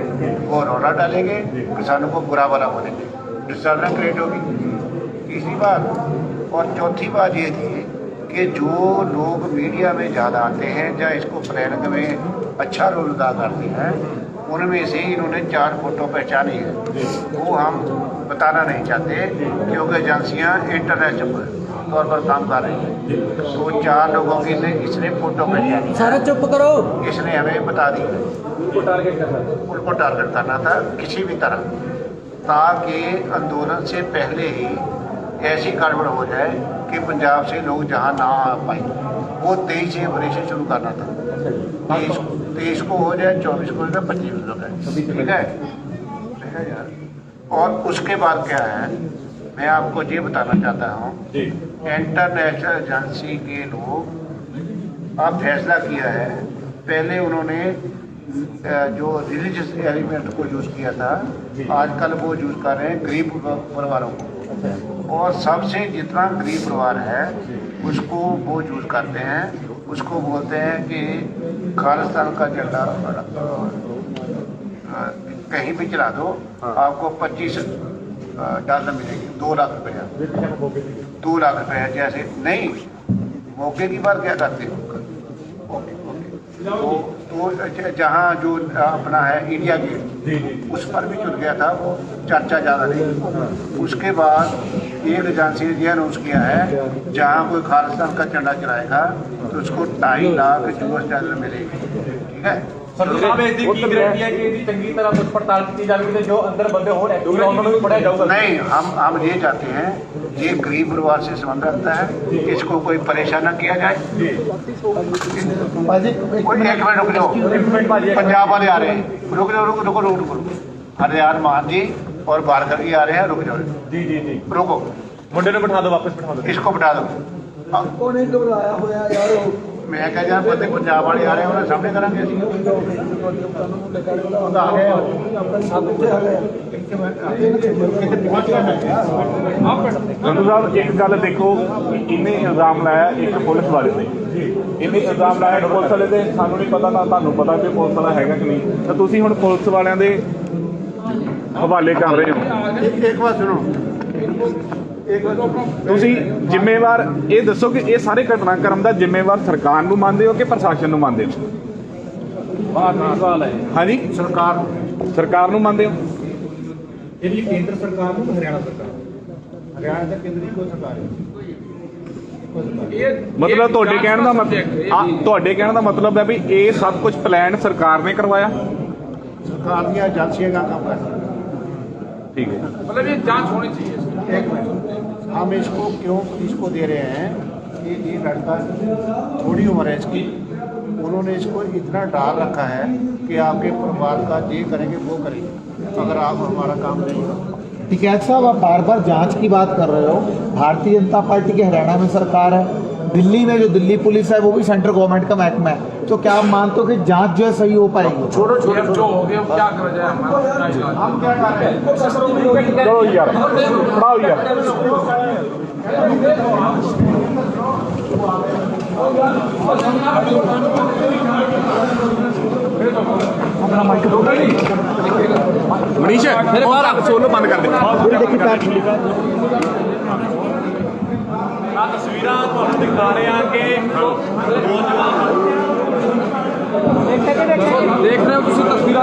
और रौला डालेंगे, किसानों को बुरा भला बोलेंगे, डिस्टर्बेंस क्रिएट होगी। तीसरी बात और चौथी बात ये थी कि जो लोग मीडिया में ज़्यादा आते हैं या इसको प्लानिंग में अच्छा रोल अदा करते हैं, उनमें से इन्होंने 4 फोटो पहचानी है, वो हम बताना नहीं चाहते क्योंकि एजेंसियाँ इंटरनेशनल तौर पर काम कर रही हैं। तो 4 लोगों की इसने फोटो पहचानी, सारा चुप करो, इसने हमें बता दी। उनको टारगेट करना था किसी भी तरह, ताकि आंदोलन से पहले ही ऐसी गड़बड़ हो जाए कि पंजाब से लोग जहाँ ना आ पाए। वो 23 से ऑपरेशन शुरू करना था, 23 को हो जाए, 24 को हो जाए, 25 को हो जाए, ठीक है यार। और उसके बाद क्या है, मैं आपको ये बताना चाहता हूँ, इंटरनेशनल एजेंसी के लोग अब फैसला किया है। पहले उन्होंने जो रिलीजियस एलिमेंट को यूज़ किया था, आजकल वो यूज़ कर रहे हैं गरीब परिवारों को, और सबसे जितना गरीब परिवार है उसको वो यूज़ करते हैं। उसको बोलते हैं कि खालिस्तान का झंडा कहीं भी चला दो, आपको $25 मिलेंगे, 2 लाख रुपया, 2 लाख रुपया। जैसे नहीं, मौके की बात क्या करते हो, तो जहाँ जो अपना है इंडिया गेट, उस पर भी चुन गया था, वो चर्चा ज़्यादा नहीं। उसके बाद एक एजेंसी ने अनाउंस किया है, जहाँ कोई खालिस्तान का झंडा चलाएगा तो उसको $2.5 लाख US मिलेगी, ठीक है। ਸੰਧੂ ਸਾਹਿਬ ਇਸ ਦੀ ਕੀ ਗਾਰੰਟੀ ਹੈ ਕਿ ਇਹਦੀ ਚੰਗੀ ਤਰ੍ਹਾਂ ਪੁੱਛ ਪੜਤਾਲ ਕੀਤੀ ਜਾਵੇਗੀ ਤੇ ਜੋ ਅੰਦਰ ਬੰਦੇ ਹੋਣ ਐਕਟਿਵ ਉਹਨਾਂ ਨੂੰ ਵੀ ਫੜਿਆ ਜਾਊਗਾ? नहीं, हम ये चाहते हैं ये गरीब परिवार से संबंध रखता है, इसको कोई परेशान न किया जाए। कोई एक मिनट रुक जाओ, पंजाब वाले आ रहे हैं, रुक जाओ, रुको रुको रुको रुको, हरियाण मान जी और बारकर जी आ रहे हैं, रुक जाओ ਜੀ ਜੀ ਜੀ रुको, ਮੁੰਡੇ ਨੂੰ ਬਿਠਾ ਦਿਓ, ਵਾਪਸ ਬਿਠਾ ਦਿਓ। इसको बिठा दो। ਉਹਨੇ ਘਬਰਾਇਆ ਹੋਇਆ ਯਾਰ मैं कह जा बंदे पंजाब वाले आ रहे हैं, उन्हें सामने करांगे ਅਸੀਂ। आ गए ਸੰਧੂ ਸਾਹਿਬ ਇੱਕ ਗੱਲ ਦੇਖੋ, ਇਹਨੇ ਇਲਜ਼ਾਮ ਲਾਇਆ ਇੱਕ ਪੁਲਿਸ ਵਾਲੇ ਤੇ, ਇਹਨੇ ਇਲਜ਼ਾਮ ਲਾਇਆ ਇੱਕ ਪੁਲਿਸ ਵਾਲੇ ਤੇ, ਸਾਨੂੰ ਨਹੀਂ ਪਤਾ ਨਾ ਤੁਹਾਨੂੰ ਪਤਾ ਕਿ ਪੁਲਿਸ ਵਾਲਾ ਹੈਗਾ ਕਿ ਨਹੀਂ, ਤਾਂ ਤੁਸੀਂ ਹੁਣ ਪੁਲਿਸ ਵਾਲਿਆਂ ਦੇ ਹਵਾਲੇ ਕਰ ਰਹੇ ਹੋ। एक बात सुनो, ਤੁਸੀਂ ਜ਼ਿੰਮੇਵਾਰ ਇਹ ਦੱਸੋ ਕਿ ਇਹ ਸਾਰੇ ਘਟਨਾਕ੍ਰਮ ਦਾ ਜ਼ਿੰਮੇਵਾਰ ਸਰਕਾਰ ਨੂੰ ਮੰਨਦੇ ਹੋ ਕਿ ਪ੍ਰਸ਼ਾਸਨ ਨੂੰ ਮੰਨਦੇ ਹੋ? ਹਾਂਜੀ, ਸਰਕਾਰ ਨੂੰ ਮੰਨਦੇ ਹੋ? ਇਹਦੀ ਕੇਂਦਰ ਸਰਕਾਰ ਨੂੰ ਹਰਿਆਣਾ ਸਰਕਾਰ हरियाणा से केंद्रीय को सरकार है। ਮਤਲਬ ਤੁਹਾਡੇ ਕਹਿਣ ਦਾ ਤੁਹਾਡੇ ਕਹਿਣ ਦਾ ਮਤਲਬ ਹੈ ਵੀ ਇਹ ਸਭ ਕੁਝ ਪਲਾਨ ਸਰਕਾਰ ਨੇ ਕਰਵਾਇਆ? सरकार की एजेंसियां का काम कर रही ਠੀਕ ਹੈ। मतलब ये जांच होनी चाहिए। है। एक मिनट, हम इसको क्यों पुलिस को दे रहे हैं कि ये लड़का थोड़ी उम्र है इसकी, उन्होंने इसको इतना डाल रखा है कि आपके परिवार का ये करेंगे वो करेंगे अगर आप हमारा काम नहीं करोगे। टिकैत साहब, आप बार बार जांच की बात कर रहे हो। भारतीय जनता पार्टी की हरियाणा में सरकार है, दिल्ली में जो दिल्ली पुलिस है वो भी सेंट्रल गवर्नमेंट का महकमा है, तो क्या आप मानते हो कि जांच जो है सही हो पाएगी? छोड़ो छोड़ो जो हो गया क्या करा जाए, हम क्या कर रहे हैं? ਚਲੋ ਯਾਰ ਪੜਾਓ ਯਾਰ। ਮਨੀਸ਼ ਮੇਰੇ ਬਾਹਰ ਆ ਸੋਲੋ ਬੰਦ ਕਰ ਦੇ। ਆ ਤਸਵੀਰਾਂ ਤੁਹਾਨੂੰ ਦਿਖਾ ਰਹੇ ਆ ਕਿ देख रहे हो किसी तस्वीर